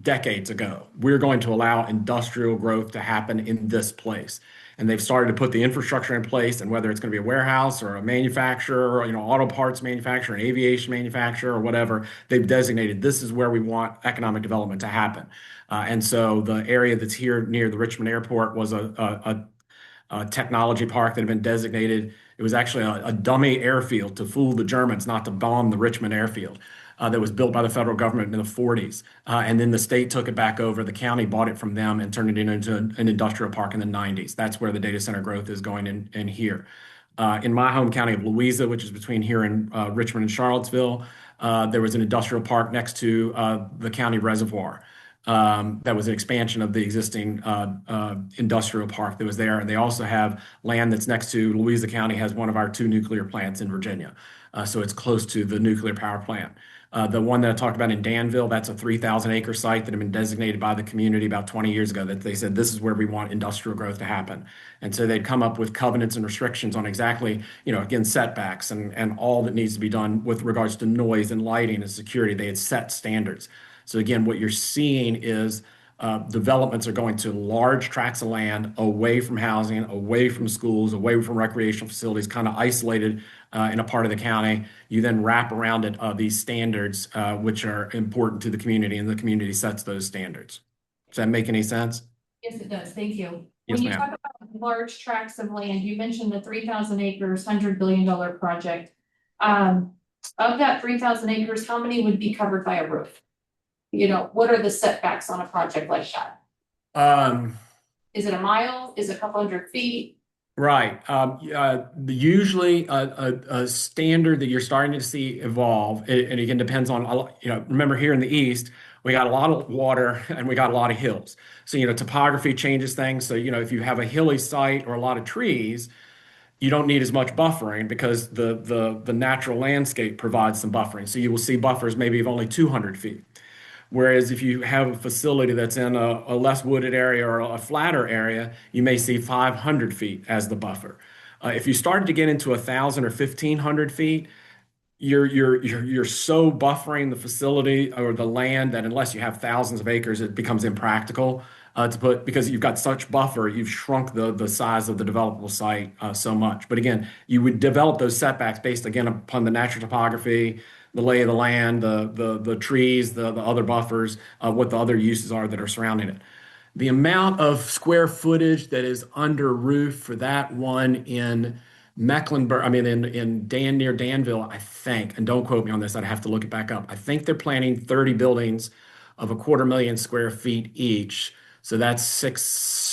decades ago. We're going to allow industrial growth to happen in this place. And they've started to put the infrastructure in place, and whether it's going to be a warehouse or a manufacturer, or auto parts manufacturer, an aviation manufacturer, or whatever, they've designated this is where we want economic development to happen. And so the area that's here near the Richmond Airport was a technology park that had been designated. It was actually a dummy airfield to fool the Germans not to bomb the Richmond airfield. That was built by the federal government in the 40s. And then the state took it back over. The county bought it from them and turned it into an industrial park in the 90s. That's where the data center growth is going in here. In my home county of Louisa, which is between here and Richmond and Charlottesville, there was an industrial park next to the county reservoir. That was an expansion of the existing industrial park that was there. And they also have land that's next to Louisa County, has one of our 2 nuclear plants in Virginia. So it's close to the nuclear power plant. The one that I talked about in Danville, that's a 3,000 acre site that had been designated by the community about 20 years ago, that they said, this is where we want industrial growth to happen. And so they'd come up with covenants and restrictions on exactly, again, setbacks and all that needs to be done with regards to noise and lighting and security. They had set standards. So again, what you're seeing is developments are going to large tracts of land away from housing, away from schools, away from recreational facilities, kind of isolated in a part of the county. You then wrap around it these standards, which are important to the community, and the community sets those standards. Does that make any sense? Yes, it does. Thank you. Yes, When you ma'am. talk about large tracts of land, you mentioned the 3,000 acres, $100 billion project. Of that 3,000 acres, how many would be covered by a roof? What are the setbacks on a project like that? Is it a mile? Is it a couple hundred feet? Right. Usually a standard that you're starting to see evolve, and again depends on, remember here in the East, we got a lot of water and we got a lot of hills. So, topography changes things. So, if you have a hilly site or a lot of trees, you don't need as much buffering because the natural landscape provides some buffering. So you will see buffers maybe of only 200 feet. Whereas if you have a facility that's in a less wooded area or a flatter area, you may see 500 feet as the buffer. If you start to get into 1,000 or 1,500 feet, you're so buffering the facility or the land that unless you have thousands of acres, it becomes impractical to put, because you've got such buffer, you've shrunk the size of the developable site so much. But again, you would develop those setbacks based again upon the natural topography, the lay of the land, the trees, the other buffers, what the other uses are that are surrounding it. The amount of square footage that is under roof for that one in Mecklenburg, near Danville, I think, and don't quote me on this, I'd have to look it back up. I think they're planning 30 buildings of 250,000 square feet each. So that's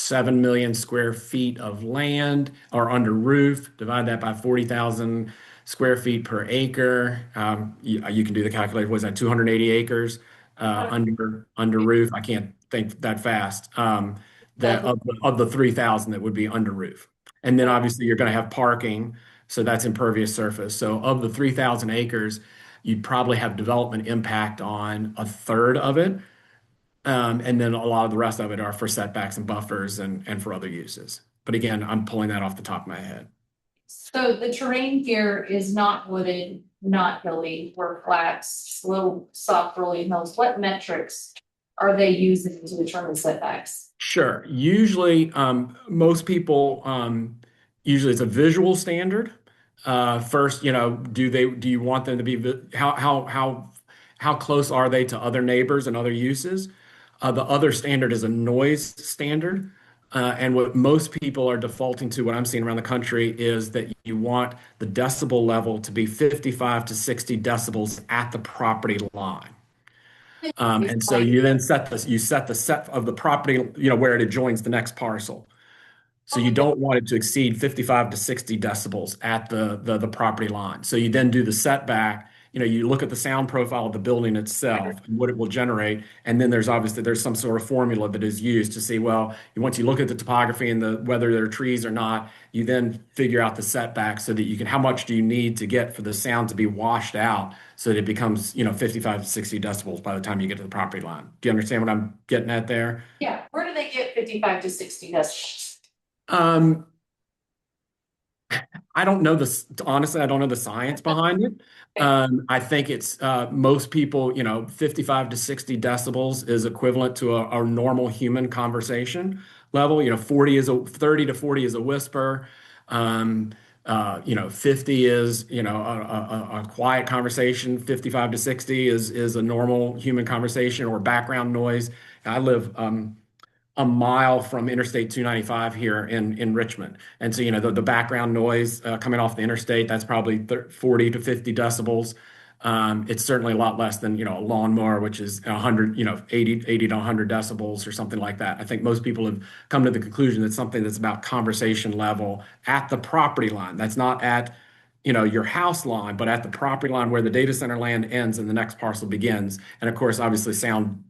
7 million square feet of land or under roof. Divide that by 40,000 square feet per acre. You can do the calculation. Was that 280 acres under roof? I can't think that fast. That of the 3,000 that would be under roof. And then obviously you're going to have parking, so that's impervious surface. So of the 3,000 acres, you'd probably have development impact on a third of it. And then a lot of the rest of it are for setbacks and buffers and for other uses. But again, I'm pulling that off the top of my head. So the terrain here is not wooded, not hilly, or flats, little soft rolling hills. What metrics are they using to determine setbacks? Sure. Usually, most people, usually it's a visual standard. First, do you want them to be, how close are they to other neighbors and other uses? The other standard is a noise standard. And what most people are defaulting to, what I'm seeing around the country, is that you want the decibel level to be 55 to 60 decibels at the property line. And so you then set the set of the property, where it adjoins the next parcel. So you don't want it to exceed 55 to 60 decibels at the property line. So you then do the setback, you look at the sound profile of the building itself and what it will generate. And then there's some sort of formula that is used to see, well, once you look at the topography and whether there are trees or not, you then figure out the setback so that you can, how much do you need to get for the sound to be washed out so that it becomes, 55 to 60 decibels by the time you get to the property line. Do you understand what I'm getting at there? Yeah, where do they get 55 to 60 decibels? I don't know honestly, I don't know the science behind it. I think it's most people, 55 to 60 decibels is equivalent to a normal human conversation level. 30 to 40 is a whisper. 50 is, a quiet conversation. 55 to 60 is a normal human conversation or background noise. I live a mile from Interstate 295 here in Richmond. And so, the background noise coming off the interstate, that's probably 40 to 50 decibels. It's certainly a lot less than, a lawnmower, which is 100, 80 to 100 decibels or something like that. I think most people have come to the conclusion that something that's about conversation level at the property line. That's not at, your house line, but at the property line where the data center land ends and the next parcel begins. And of course, obviously sound,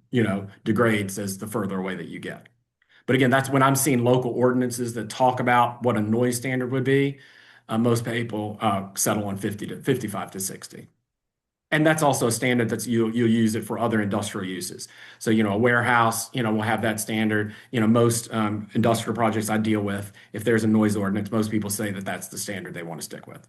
degrades as the further away that you get. But again, that's when I'm seeing local ordinances that talk about what a noise standard would be. Most people settle on 55 to 60. And that's also a standard you'll use it for other industrial uses. So, a warehouse, will have that standard. Most industrial projects I deal with, if there's a noise ordinance, most people say that that's the standard they want to stick with.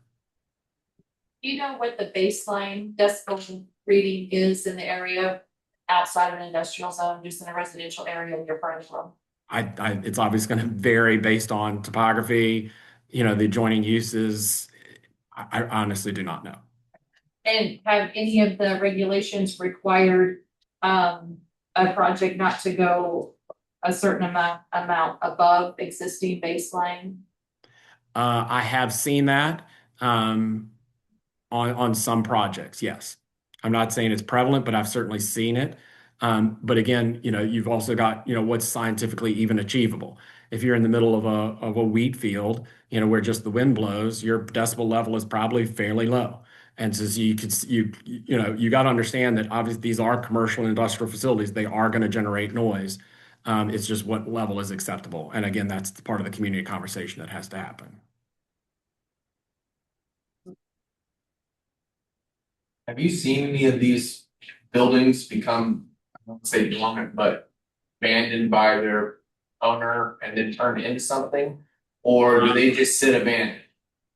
Do you know what the baseline decibel reading is in the area outside of an industrial zone, just in a residential area you're referring from? It's obviously going to vary based on topography, the adjoining uses. I honestly do not know. And have any of the regulations required a project not to go a certain amount above existing baseline? I have seen that on some projects, yes. I'm not saying it's prevalent, but I've certainly seen it. But again, you've also got, what's scientifically even achievable. If you're in the middle of a wheat field, where just the wind blows, your decibel level is probably fairly low. And so you got to understand that obviously these are commercial and industrial facilities. They are going to generate noise. It's just what level is acceptable. And again, that's part of the community conversation that has to happen. Have you seen any of these buildings become, I don't want to say dormant, but abandoned by their owner and then turned into something? Or do they just sit abandoned?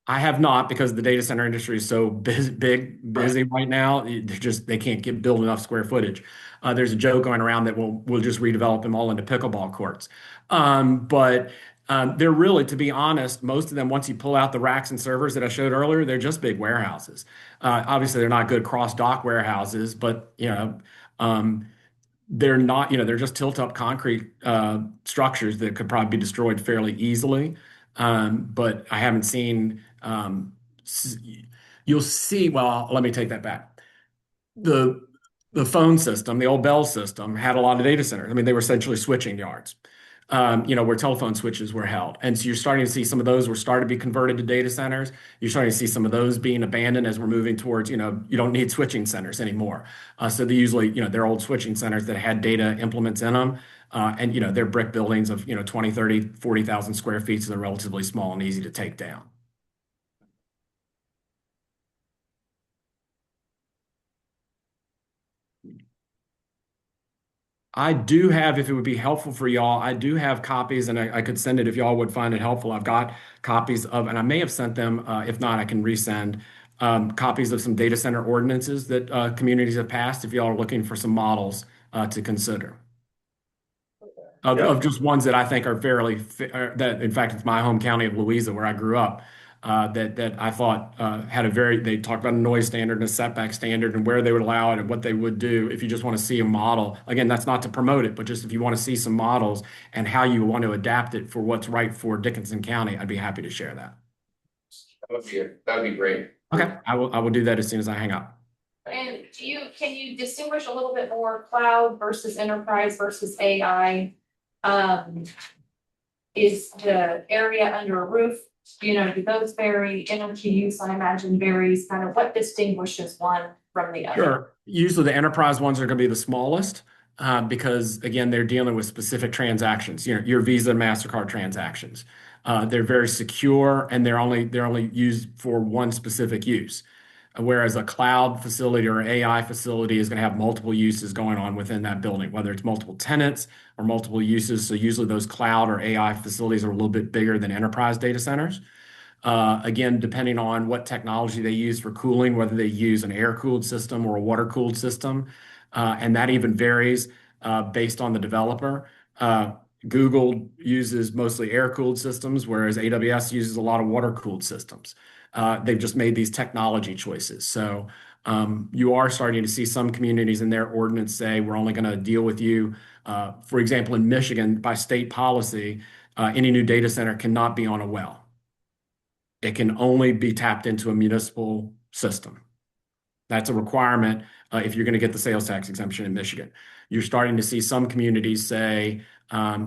I have not, because the data center industry is so busy right now. They can't build enough square footage. There's a joke going around that we'll just redevelop them all into pickleball courts. But they're really, to be honest, most of them, once you pull out the racks and servers that I showed earlier, they're just big warehouses. Obviously, they're not good cross-dock warehouses, but they're not, they're just tilt-up concrete structures that could probably be destroyed fairly easily. But I haven't seen, you'll see, well, let me take that back. The phone system, the old Bell system, had a lot of data centers. I mean, they were essentially switching yards. where telephone switches were held. And so you're starting to see some of those were starting to be converted to data centers. You're starting to see some of those being abandoned as we're moving towards, you don't need switching centers anymore. So they usually, they're old switching centers that had data implements in them. And, they're brick buildings of, 20, 30, 40,000 square feet. So they're relatively small and easy to take down. I do have, if it would be helpful for y'all, I do have copies, and I could send it if y'all would find it helpful. I've got copies of, and I may have sent them. If not, I can resend copies of some data center ordinances that communities have passed. If y'all are looking for some models to consider, of just ones that I think are fairly that, in fact, it's my home county of Louisa where I grew up. That I thought had they talked about a noise standard and a setback standard and where they would allow it and what they would do. If you just want to see a model, again, that's not to promote it, but just if you want to see some models and how you want to adapt it for what's right for Dickinson County, I'd be happy to share that. That would be great. Okay, I will do that as soon as I hang up. And can you distinguish a little bit more cloud versus enterprise versus AI? Is the area under a roof, do those vary? Energy use, I imagine, varies. Kind of what distinguishes one from the other? Sure. Usually the enterprise ones are going to be the smallest because, again, they're dealing with specific transactions, your Visa and MasterCard transactions. They're very secure and they're only used for one specific use. Whereas a cloud facility or AI facility is going to have multiple uses going on within that building, whether it's multiple tenants or multiple uses. So usually those cloud or AI facilities are a little bit bigger than enterprise data centers. Again, depending on what technology they use for cooling, whether they use an air-cooled system or a water-cooled system, and that even varies based on the developer. Google uses mostly air-cooled systems, whereas AWS uses a lot of water-cooled systems. They've just made these technology choices. So you are starting to see some communities in their ordinance say, we're only going to deal with you. For example, in Michigan, by state policy, any new data center cannot be on a well. It can only be tapped into a municipal system. That's a requirement if you're going to get the sales tax exemption in Michigan. You're starting to see some communities say,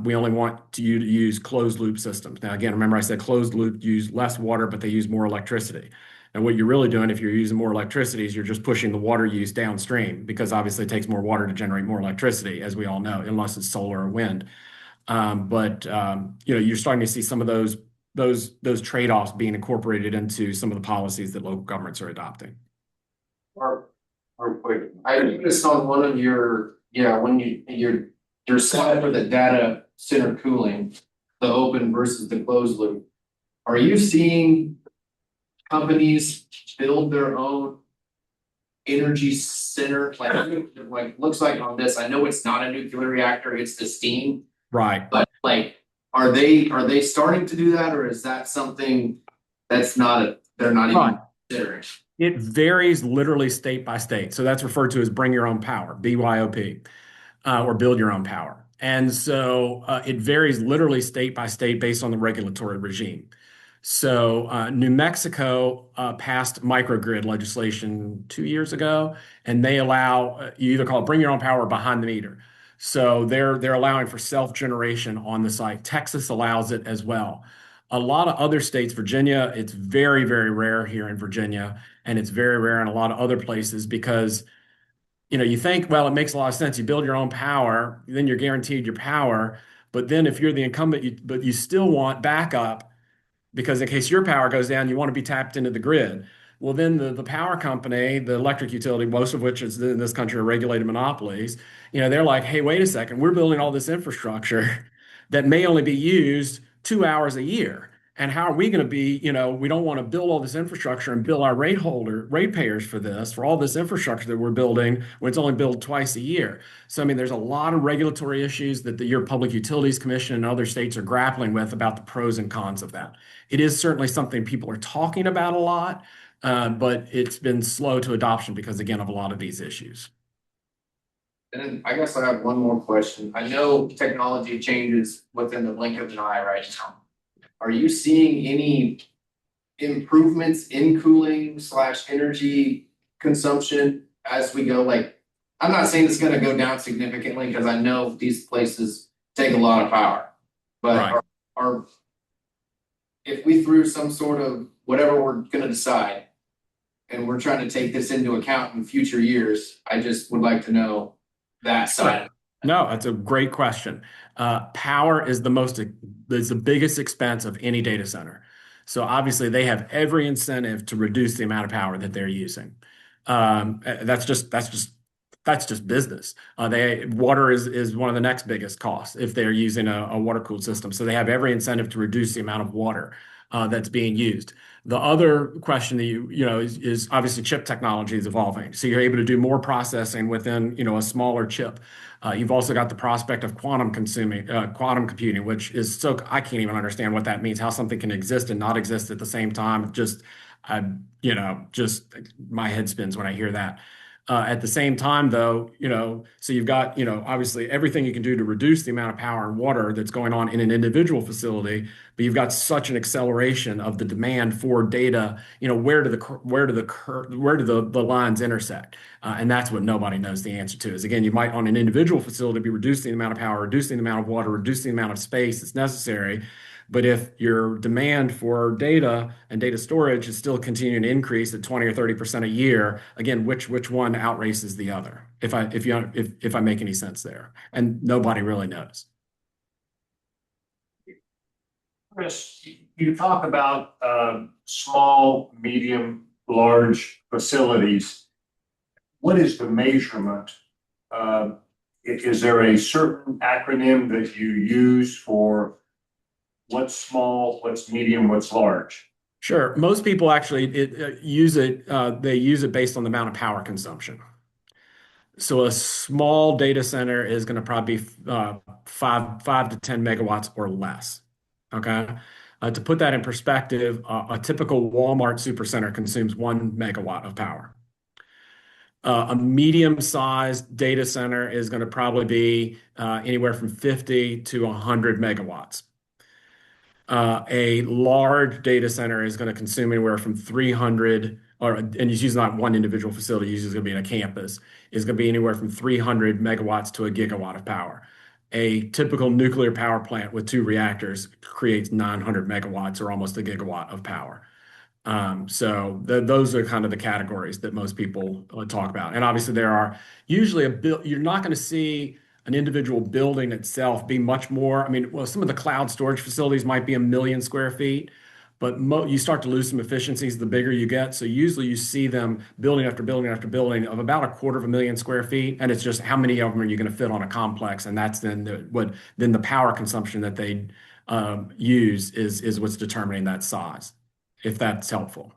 we only want you to use closed loop systems. Now, again, remember I said closed loop use less water, but they use more electricity. And what you're really doing if you're using more electricity is you're just pushing the water use downstream because obviously it takes more water to generate more electricity, as we all know, unless it's solar or wind. You're starting to see some of those trade-offs being incorporated into some of the policies that local governments are adopting. I noticed on one of your, your slide for the data center cooling, the open versus the closed loop. Are you seeing companies build their own energy center? Like looks like on this, I know it's not a nuclear reactor, it's the steam. Right. But are they starting to do that, or is that something that's they're not even considering? It varies literally state by state. So that's referred to as bring your own power, BYOP, or build your own power. And so it varies literally state by state based on the regulatory regime. So New Mexico passed microgrid legislation 2 years ago, and they allow, you either call it bring your own power or behind the meter. So they're allowing for self-generation on the site. Texas allows it as well. A lot of other states, Virginia, it's very, very rare here in Virginia, and it's very rare in a lot of other places because, you think, well, it makes a lot of sense. You build your own power, then you're guaranteed your power. But then if you're the incumbent, but you still want backup because in case your power goes down, you want to be tapped into the grid. Well, then the power company, the electric utility, most of which is in this country are regulated monopolies, they're like, hey, wait a second, we're building all this infrastructure that may only be used 2 hours a year. And how are we going to be, we don't want to build all this infrastructure and bill our ratepayers for this, for all this infrastructure that we're building when it's only billed twice a year. So, there's a lot of regulatory issues that your Public Utilities Commission and other states are grappling with about the pros and cons of that. It is certainly something people are talking about a lot, but it's been slow to adoption because, again, of a lot of these issues. And then I guess I have one more question. I know technology changes within the blink of an eye right now. Are you seeing any improvements in cooling / energy consumption as we go? I'm not saying it's going to go down significantly because I know these places take a lot of power. But Right. our if we threw some sort of whatever we're gonna decide, and we're trying to take this into account in future years, I just would like to know that side. No, that's a great question. Power is the biggest expense of any data center. So obviously they have every incentive to reduce the amount of power that they're using. That's just business. Water is one of the next biggest costs if they're using a water cooled system. So they have every incentive to reduce the amount of water that's being used. The other question that is obviously chip technology is evolving. So you're able to do more processing within a smaller chip. You've also got the prospect of quantum computing, which is I can't even understand what that means, how something can exist and not exist at the same time. Just my head spins when I hear that. At the same time, though, so you've got, obviously everything you can do to reduce the amount of power and water that's going on in an individual facility, but you've got such an acceleration of the demand for data. Where do the lines intersect? And that's what nobody knows the answer to. Is again, you might on an individual facility be reducing the amount of power, reducing the amount of water, reducing the amount of space that's necessary. But if your demand for data and data storage is still continuing to increase at 20 or 30% a year, again, which one outraces the other? If I make any sense there, and nobody really knows. Chris, you talk about small, medium, large facilities. What is the measurement? Is there a certain acronym that you use for what's small, what's medium, what's large? Sure. Most people actually use it. They use it based on the amount of power consumption. So a small data center is going to probably be 5 to 10 megawatts or less. Okay. To put that in perspective, a typical Walmart supercenter consumes 1 megawatt of power. A medium-sized data center is going to probably be anywhere from 50 to 100 megawatts. A large data center is going to consume anywhere from 300, and it's usually not one individual facility, usually going to be in a campus, is going to be anywhere from 300 megawatts to a gigawatt of power. A typical nuclear power plant with 2 reactors creates 900 megawatts or almost a gigawatt of power. Those are kind of the categories that most people talk about. And obviously there are usually you're not going to see an individual building itself be much more. I mean, well, some of the cloud storage facilities might be 1 million square feet, but you start to lose some efficiencies the bigger you get. So usually you see them building after building after building of about 250,000 square feet, and it's just how many of them are you going to fit on a complex, and that's then the power consumption that they use is what's determining that size. If that's helpful.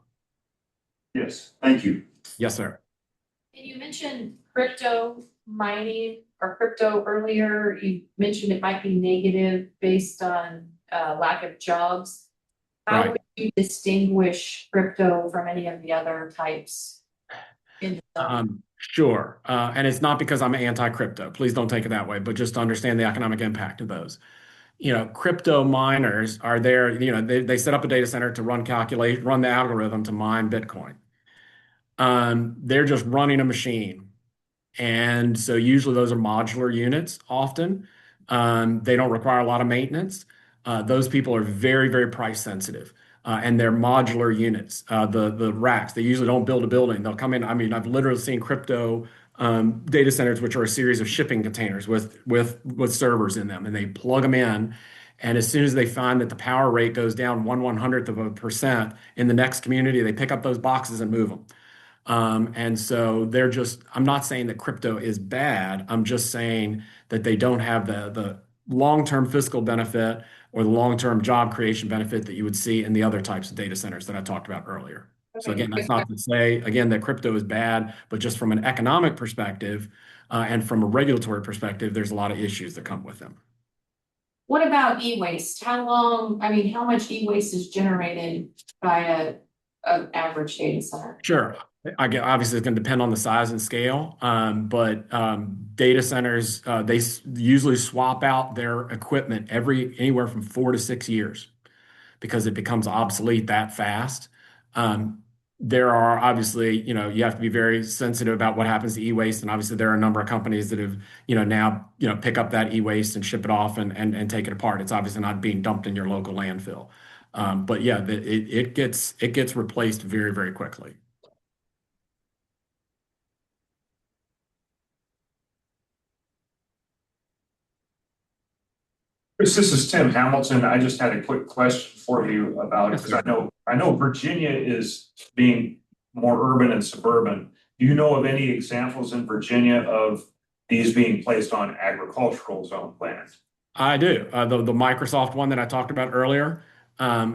Yes, thank you. Yes, sir. And you mentioned crypto mining or crypto earlier. You mentioned it might be negative based on lack of jobs. How Right. would you distinguish crypto from any of the other types? Sure. And it's not because I'm anti-crypto. Please don't take it that way, but just to understand the economic impact of those. Crypto miners are there, they set up a data center to run the algorithm to mine Bitcoin. They're just running a machine. And so usually those are modular units often. They don't require a lot of maintenance. Those people are very, very price sensitive. And they're modular units. The racks, they usually don't build a building. They'll come in. I mean, I've literally seen crypto data centers, which are a series of shipping containers with servers in them, and they plug them in. And as soon as they find that the power rate goes down 1/100% in the next community, they pick up those boxes and move them. And so I'm not saying that crypto is bad. I'm just saying that they don't have the long-term fiscal benefit or the long-term job creation benefit that you would see in the other types of data centers that I talked about earlier. So again, that's not to say, again, that crypto is bad, but just from an economic perspective and from a regulatory perspective, there's a lot of issues that come with them. What about e-waste? How much e-waste is generated by an average data center? Sure. Obviously, it's going to depend on the size and scale, but data centers, they usually swap out their equipment anywhere from 4 to 6 years because it becomes obsolete that fast. there are obviously, you have to be very sensitive about what happens to e-waste. And obviously there are a number of companies that have, now, pick up that e-waste and ship it off and take it apart. It's obviously not being dumped in your local landfill. But yeah, it gets replaced very, very quickly. Chris, this is Tim Hamilton. I just had a quick question for you about, Yes, because sir. I know Virginia is being more urban and suburban. Do you know of any examples in Virginia of these being placed on agricultural zone plans? I do. The Microsoft one that I talked about earlier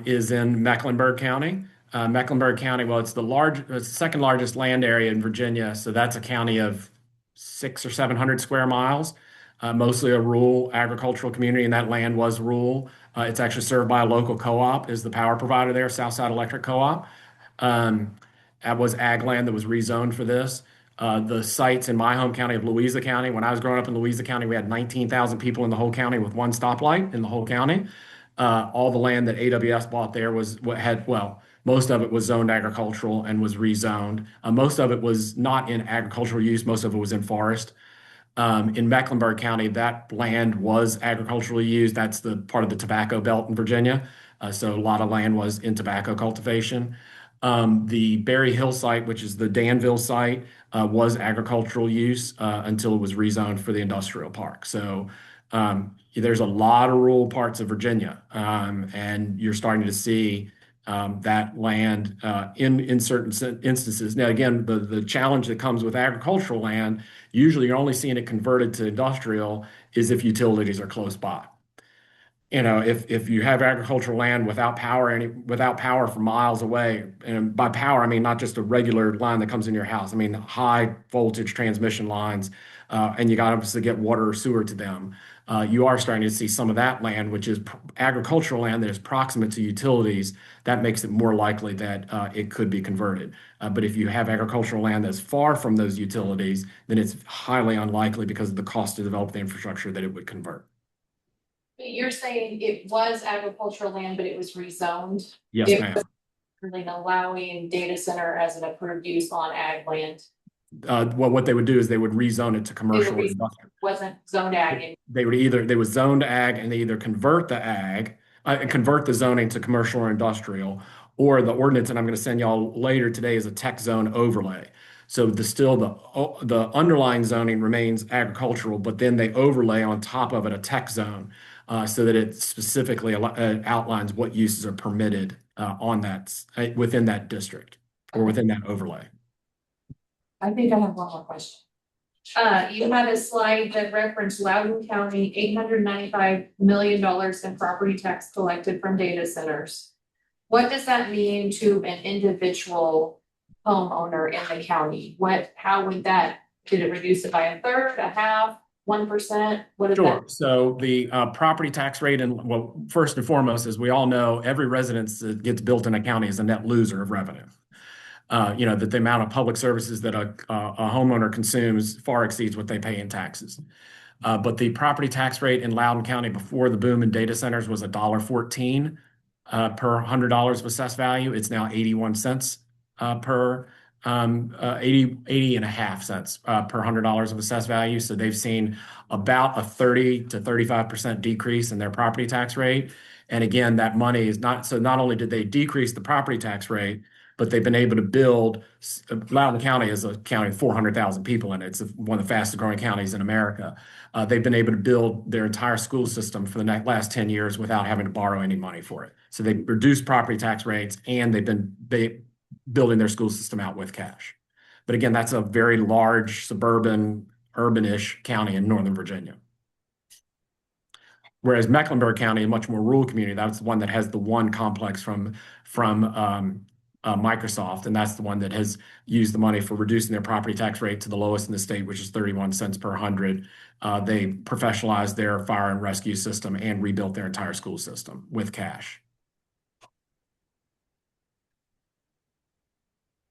is in Mecklenburg County. Mecklenburg County, well, it's it's the second largest land area in Virginia, so that's a county of 600 or 700 square miles. Mostly a rural agricultural community, and that land was rural. It's actually served by a local co-op, is the power provider there, Southside Electric Co-op. Um, that was ag land that was rezoned for this. The sites in my home county of Louisa County, when I was growing up in Louisa County, we had 19,000 people in the whole county with one stoplight in the whole county. All the land that AWS bought there was what had, well, most of it was zoned agricultural and was rezoned. Most of it was not in agricultural use, most of it was in forest. In Mecklenburg County, that land was agriculturally used. That's the part of the tobacco belt in Virginia. So a lot of land was in tobacco cultivation. The Berry Hill site, which is the Danville site, was agricultural use until it was rezoned for the industrial park. So there's a lot of rural parts of Virginia, and you're starting to see that land in certain instances. Now, again, the challenge that comes with agricultural land, usually you're only seeing it converted to industrial, is if utilities are close by. If you have agricultural land without power for miles away, and by power I mean not just a regular line that comes in your house. I mean high voltage transmission lines, and you got to obviously get water or sewer to them. You are starting to see some of that land, which is agricultural land that is proximate to utilities. That makes it more likely that it could be converted. But if you have agricultural land that's far from those utilities, then it's highly unlikely because of the cost to develop the infrastructure that it would convert. You're saying it was agricultural land, but it was rezoned, Yes, It- ma'am. really allowing data center as an approved use on ag land. Well, what they would do is they would rezone it to commercial or re- industrial. Wasn't zoned ag and They was zoned ag and they either convert the ag, convert the zoning to commercial or industrial, or the ordinance, and I'm going to send y'all later today, is a tech zone overlay. So the underlying zoning remains agricultural, but then they overlay on top of it a tech zone, so that it specifically outlines what uses are permitted on that within that district or within that overlay. I think I have one more question. You had a slide that referenced Loudoun County, $895 million in property tax collected from data centers. What does that mean to an individual homeowner in the county? How would did it reduce it by a third, a half, 1%? What did Sure. that? So the property tax rate, and well, first and foremost, as we all know, every residence that gets built in a county is a net loser of revenue. That the amount of public services that a homeowner consumes far exceeds what they pay in taxes. But the property tax rate in Loudoun County before the boom in data centers was $1.14 per $100 of assessed value. It's now 81 cents per 80 and a half cents per $100 of assessed value. So they've seen about a 30 to 35% decrease in their property tax rate. And again, that money is not only did they decrease the property tax rate, but they've been able to build. Loudoun County is a county of 400,000 people in it. It's one of the fastest growing counties in America. They've been able to build their entire school system for the last 10 years without having to borrow any money for it. So they've reduced property tax rates and they've been building their school system out with cash. But again, that's a very large suburban, urbanish county in Northern Virginia. Whereas Mecklenburg County, a much more rural community, that's the one that has the one complex from Microsoft, and that's the one that has used the money for reducing their property tax rate to the lowest in the state, which is 31 cents per 100. They professionalized their fire and rescue system and rebuilt their entire school system with cash.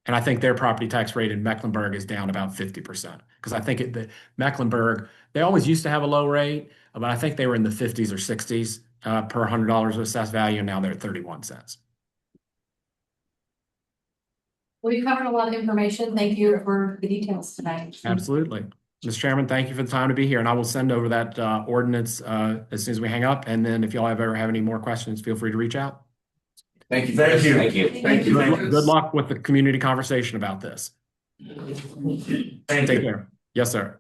And I think their property tax rate in Mecklenburg is down about 50%. Because I think Mecklenburg, they always used to have a low rate, but I think they were in the 50s or 60s per $100 of assessed value, and now they're at 31 cents. We've covered a lot of information. Thank you for the details tonight. Absolutely. Mr. Chairman, thank you for the time to be here, and I will send over that ordinance as soon as we hang up. And then if y'all ever have any more questions, feel free to reach out. Thank you. Thank you. Thank you. Thank you. Good luck with the community conversation about this. Thank Take you. care. Yes, sir.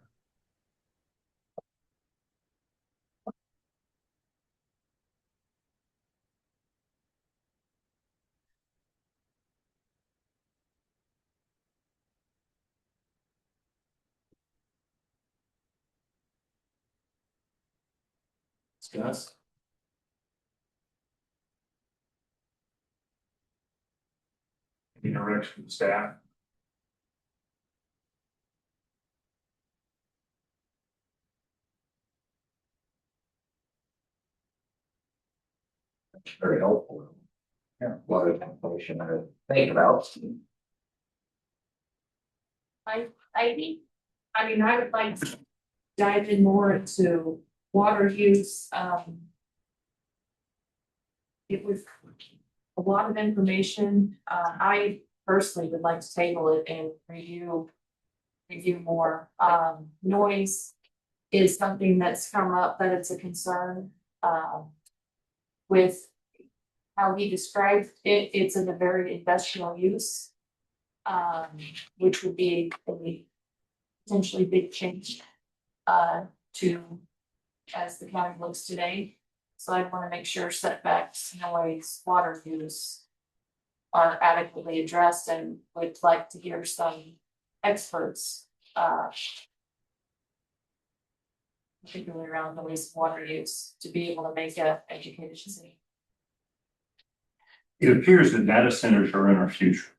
Discuss. Any direction from staff? Very helpful. Yeah, a lot of information to think about. I think, I mean, I would like to dive in more into water use, it was a lot of information, I personally would like to table it and review more, noise is something that's come up, that it's a concern, with how he described it, it's in a very industrial use, which would be a potentially big change, to as the county looks today. So I want to make sure setbacks, noise, water use are adequately addressed, and would like to hear some experts, particularly around the wastewater use, to be able to make a educated decision. It appears that data centers are in our future.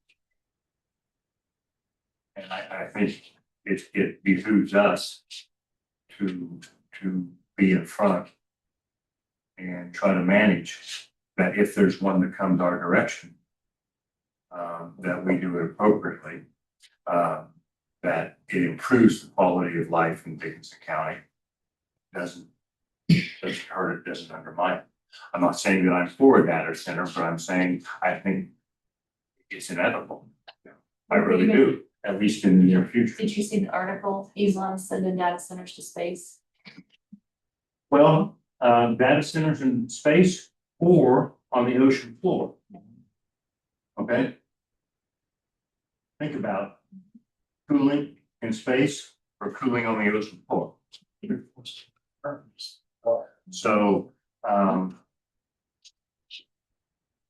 And I think it behooves us to be in front and try to manage that if there's one that comes our direction, that we do it appropriately, that it improves the quality of life in Dickinson County. Doesn't hurt it, doesn't undermine it. I'm not saying that I'm for a data center, but I'm saying I think it's inevitable. I really do, at least in the near future. Did you see the article, Elon sending data centers to space? Well, data centers in space or on the ocean floor. Okay? Think about cooling in space or cooling on the ocean floor. So,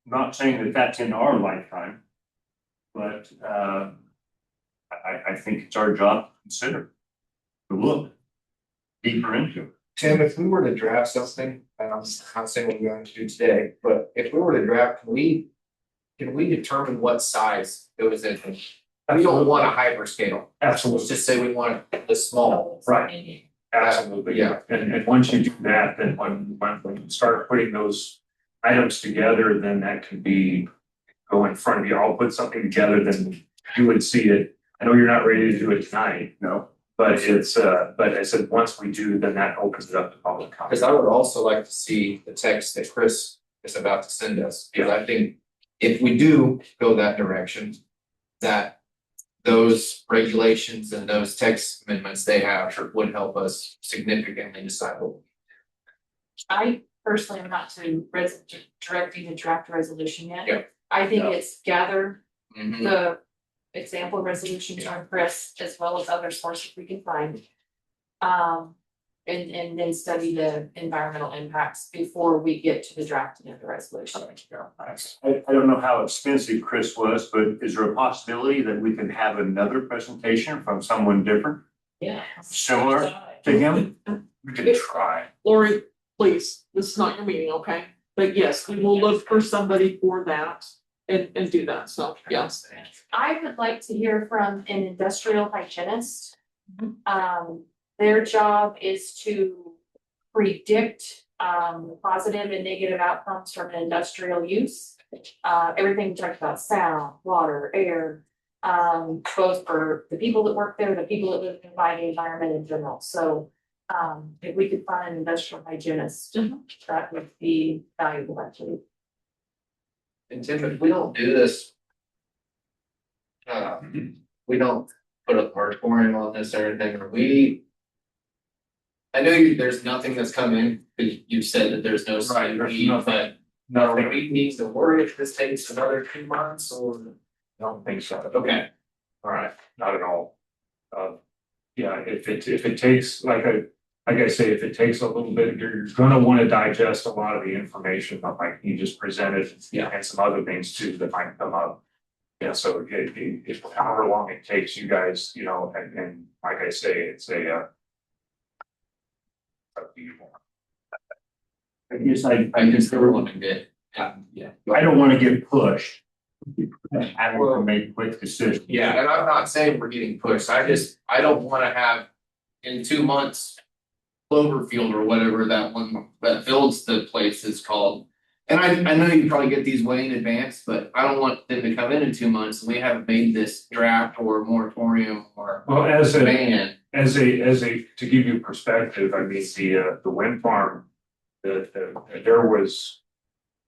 not saying that that's in our lifetime, but I think it's our job to consider, to look deeper into it. Tim, if we were to draft something, and I'm not saying what we're going to do today, but if we were to draft, can we determine what size goes in? We don't want a hyperscale. Absolutely. Let's just say we want the small. Right. Absolutely. Yeah. And once you do that, then when you start putting those items together, then that can go in front of you. I'll put something together, then you would see it. I know you're not ready to do it tonight, no, but but I said, once we do, then that opens it up to public comment. Because I would also like to see the text that Chris is about to send us, because I think if we do go that direction, that those regulations and those text amendments they have would help us significantly decide what. I personally am not directing a draft resolution yet. Yeah. I think No. it's gather Mhm. the example resolutions from Chris as well as other sources we can find. And then study the environmental impacts before we get to the drafting of the resolution. I don't know how expensive Chris was, but is there a possibility that we can have another presentation from someone different, Yeah. similar to him? We can try. Lori, please, this is not your meeting, okay? But yes, we will look for somebody for that and do that, so, yes. I would like to hear from an industrial hygienist. Their job is to predict positive and negative outcomes from an industrial use. Everything we talked about, sound, water, air, both for the people that work there, the people that live by the environment in general. So if we could find an industrial hygienist, that would be valuable actually. And Tim, if we don't do this we don't put a moratorium on this or anything, or I know there's nothing that's come in, because you said that there's no Right, there's CUP, nothing. but Nothing. we need to worry if this takes another 2 months or, I don't think so. okay, All right, not at all. Yeah, if it takes, like I say, if it takes a little bit, you're gonna wanna digest a lot of the information that like you just presented. Yeah. And some other things too that might come up. Yeah, so if however long it takes you guys, you know, and like I say, it's up to you. I guess I just don't want to get, yeah. I don't want to get pushed. Having to make quick decisions. Yeah, and I'm not saying we're getting pushed, I don't wanna have in 2 months. Cloverfield or whatever that one that builds the place is called. And I know you probably get these way in advance, but I don't want them to come in 2 months and we haven't made this draft or moratorium or Well, as a, ban. to give you perspective, I mean, the wind farm, there was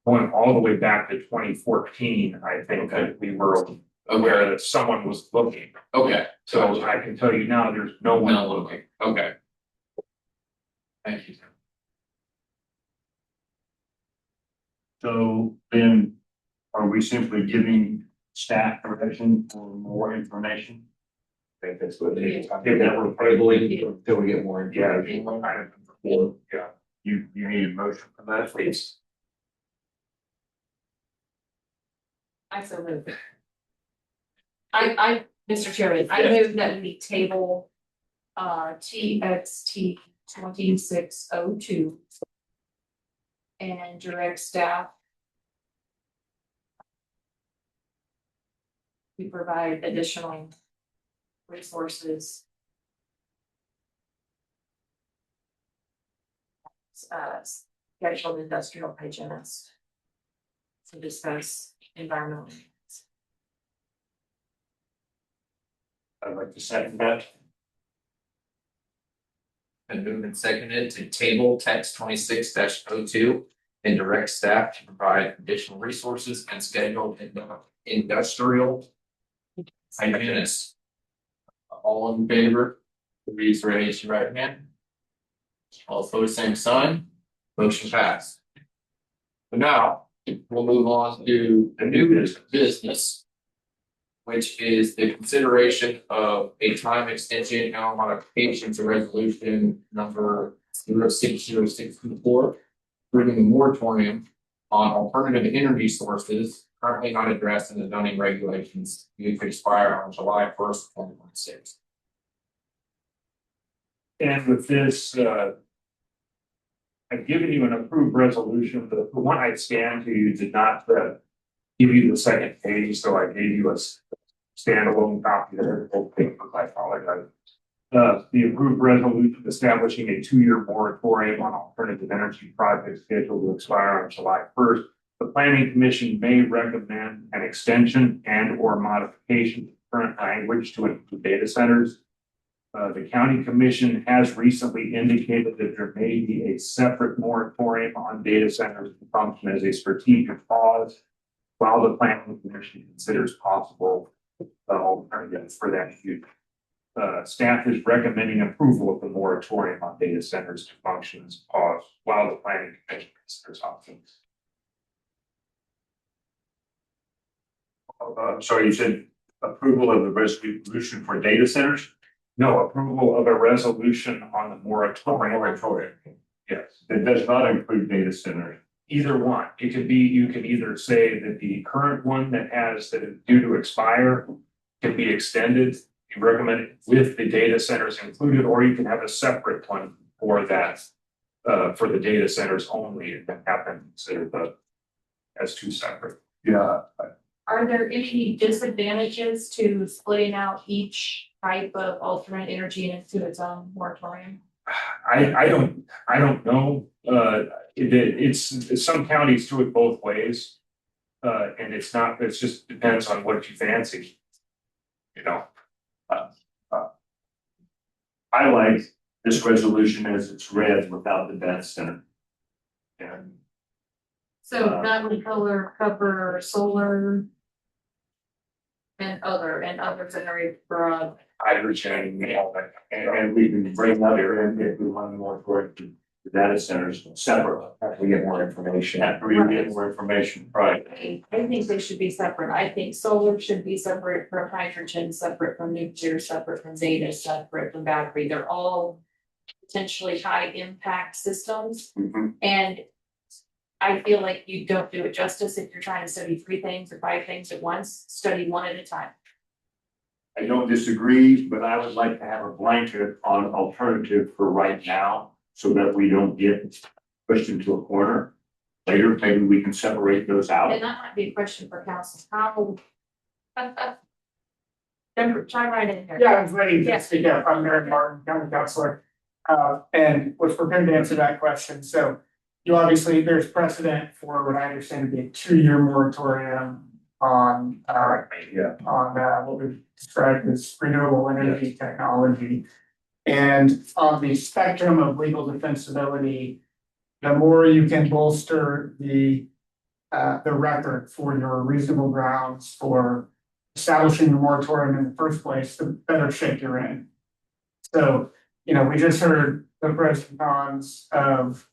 going all the way back to 2014, I think that we were aware that someone was looking. Okay, So I can tell you now, there's no one looking. okay. Thank you. So then, are we simply giving staff direction for more information? I think that's what it is. Yeah, that we're tabling until we get more Yeah, information. yeah, You need a motion for that? please. I so move. Mr. Chairman, I move that we table TXT 2602 and direct staff to provide additional resources. Scheduled industrial hygienist to discuss environmental. I'd like to second that. And moved and seconded to table text 26-02 and direct staff to provide additional resources and schedule industrial hygienist. All in favor, please raise your right hand. All opposed, same sign. Motion passed. So now, we'll move on to the new business, which is the consideration of a time extension and modification to resolution number 060624, approving a moratorium on alternative energy sources currently not addressed in the zoning regulations due to expire on July 1st, 2026. And with this, I've given you an approved resolution, but the one I scanned to you did not give you the second page, so I gave you a standalone copy there. I apologize. The approved resolution establishing a 2-year moratorium on alternative energy projects scheduled to expire on July 1st. The Planning Commission may recommend an extension and or modification to current language to include data centers. The County Commission has recently indicated that there may be a separate moratorium on data centers to function as a strategic pause while the Planning Commission considers possible alternatives for that future. Staff is recommending approval of the moratorium on data centers to function as a pause while the Planning Commission considers options. Sorry, you said approval of the resolution for data centers? No, approval of a resolution on the moratorium. Yes. It does not include data centers. Either one. It could be, you can either say that the current one that is due to expire can be extended. You recommend it with the data centers included, or you can have a separate one for that, for the data centers only, and have them considered as two separate. Yeah. Are there any disadvantages to splitting out each type of alternate energy into its own moratorium? I don't know. It's some counties do it both ways. And it's just depends on what you fancy. You know. I like this resolution as it's read without the data center. And So that would cover solar. And others that are broad. hydrogen, and all that. And we can bring other in if we want more toward the data centers separate. After we get more information. After we get more information, right. I think they should be separate. I think solar should be separate from hydrogen, separate from nuclear, separate from data, separate from battery. They're all potentially high impact systems. Mhm. And I feel like you don't do it justice if you're trying to study 3 things or 5 things at once. Study one at a time. I don't disagree, but I would like to have a blanket on alternative for right now, so that we don't get pushed into a corner. Later, maybe we can separate those out. And that might be a question for council. How? Jennifer, chime right in here. Yeah, I was ready to Yes. speak up. I'm Eric Martin, county councilor, and was prepared to answer that question. So you obviously, there's precedent for what I understand to be a 2-year moratorium on, Yeah. what we've described as renewable energy technology. And on the spectrum of legal defensibility, the more you can bolster the record for your reasonable grounds for establishing the moratorium in the first place, the better shape you're in. So, we just heard the pros and cons of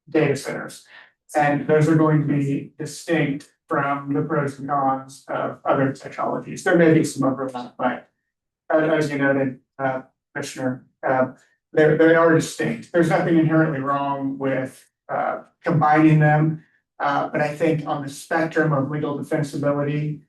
data centers. And those are going to be distinct from the pros and cons of other technologies. There may be some overlap, but as you noted, Commissioner, they are distinct. There's nothing inherently wrong with combining them. But I think on the spectrum of legal defensibility,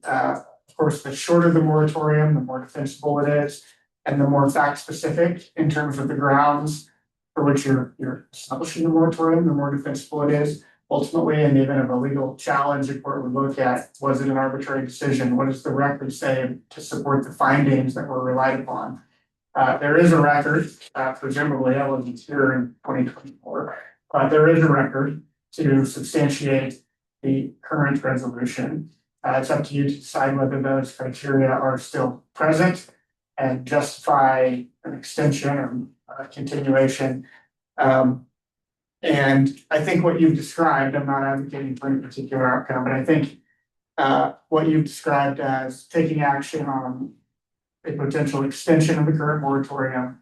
of course, the shorter the moratorium, the more defensible it is, and the more fact specific in terms of the grounds for which you're establishing the moratorium, the more defensible it is. Ultimately, in the event of a legal challenge, the court would look at, was it an arbitrary decision? What does the record say to support the findings that were relied upon? There is a record, presumably I wasn't here in 2024, there is a record to substantiate the current resolution. It's up to you to decide whether those criteria are still present and justify an extension or continuation. And I think what you've described, I'm not advocating for any particular outcome, but I think what you've described as taking action on a potential extension of the current moratorium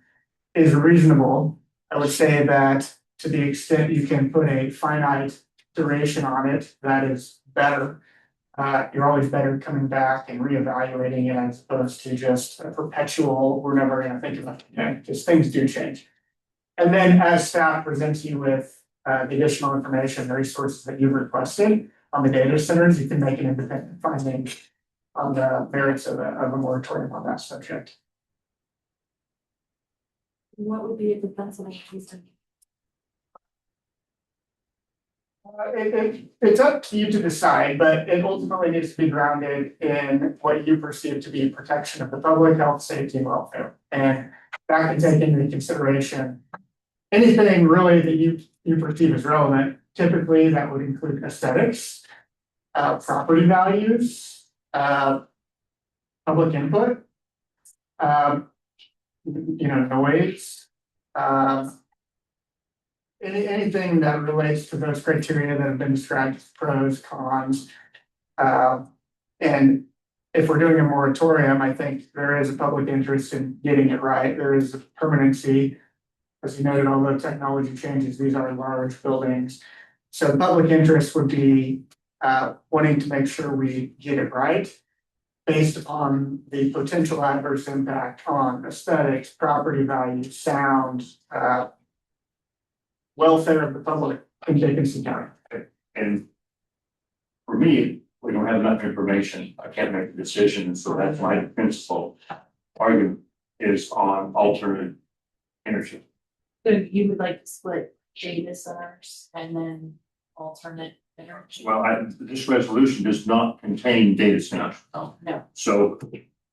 is reasonable. I would say that to the extent you can put a finite duration on it, that is better. You're always better coming back and reevaluating it as opposed to just a perpetual, we're never gonna think about it again, because things do change. And then as staff presents you with the additional information, the resources that you've requested on the data centers, you can make an independent finding on the merits of a moratorium on that subject. What would be a defensible reason? It's up to you to decide, but it ultimately needs to be grounded in what you perceive to be protection of the public health, safety, and welfare. And that can take into consideration anything really that you perceive as relevant. Typically, that would include aesthetics, property values, public input, noise, anything that relates to those criteria that have been described as pros, cons. And if we're doing a moratorium, I think there is a public interest in getting it right. There is a permanency. As you noted, although technology changes, these are large buildings. So the public interest would be wanting to make sure we get it right based upon the potential adverse impact on aesthetics, property value, sound, welfare of the public in Dickinson County. And for me, we don't have enough information. I can't make a decision. So that's my principal argument is on alternate energy. So you would like to split data centers and then alternate energy? Well, this resolution does not contain data centers. Oh, no. So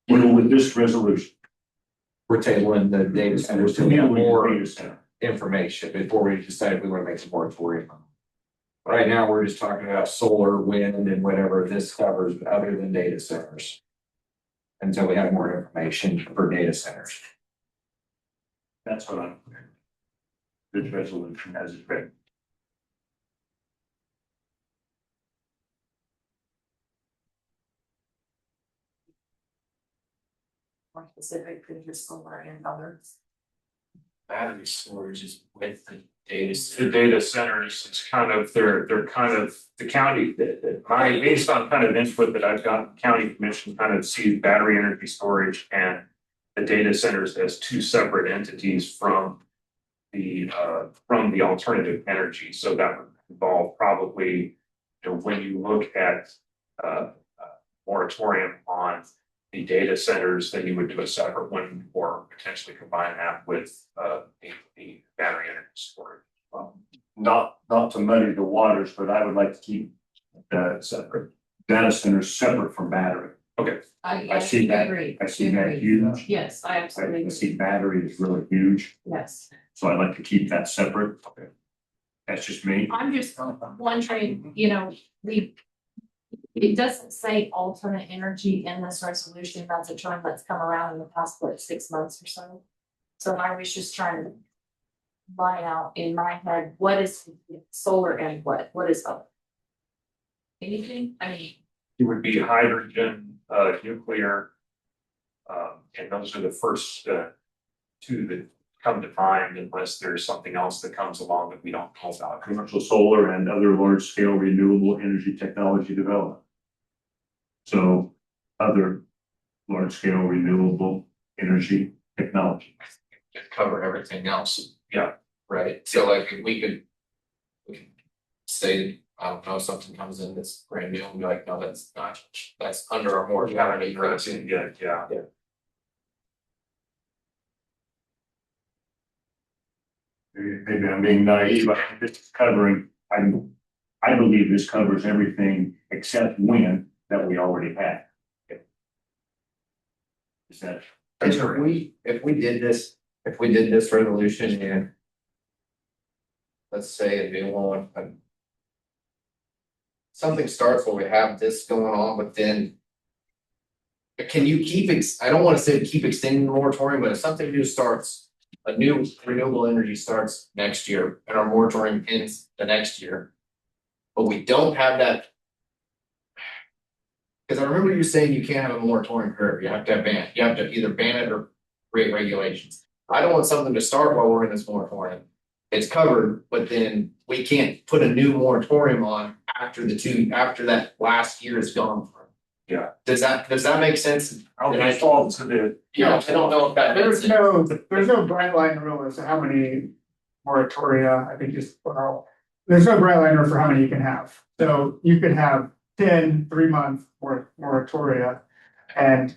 with this resolution, We're tabling the data centers to we get need more more data center. information before we decide if we want to make a moratorium. Right now, we're just talking about solar, wind, and whatever this covers other than data centers. Until we have more information for data centers. That's what I'm. This resolution as it's written. more specific than just solar and others. Battery storage is with the data. The center. data centers, it's kind of, they're kind of, the county, based on kind of input that I've got, county commission kind of sees battery energy storage and the data centers as two separate entities from the alternative energy. So that would involve probably, when you look at moratorium on the data centers, then you would do a separate one or potentially combine that with the battery energy storage. Not to muddy the waters, but I would like to keep the separate data centers separate from battery. I see that, agree. I see that huge. Yes, I absolutely I see battery is really huge, yes. so I'd like to keep that separate. That's just me. I'm just wondering, you know, it doesn't say alternate energy in this resolution. That's a term that's come around in the past, 6 months or so. So I was just trying to line out in my head, what is solar and what is other? Anything? I mean, It would be hydrogen, nuclear. And those are the first two that come to mind unless there's something else that comes along that we don't know about. Commercial solar and other large scale renewable energy technology development. So other large scale renewable energy technology. Just cover everything else. Yeah. Right, so like we could say, I don't know, something comes in that's brand new and be like, no, that's not, that's under our moratorium. Yeah. Maybe I'm being naive, but this is covering, I believe this covers everything except wind that we already have. Is that? If we did this resolution and let's say a new one, something starts where we have this going on, but then can you I don't want to say keep extending the moratorium, but if something new starts, a new renewable energy starts next year and our moratorium ends the next year, but we don't have that. Because I remember you saying you can't have a moratorium period, you have to have you have to either ban it or create regulations. I don't want something to start while we're in this moratorium. It's covered, but then we can't put a new moratorium on after that last year is gone through. Yeah. Does that make sense? I fall to the. Yeah, I don't know if that makes sense. There's no bright line rule as to how many moratoria, I think there's no bright line rule for how many you can have. So you could have 10 3-month moratoria. And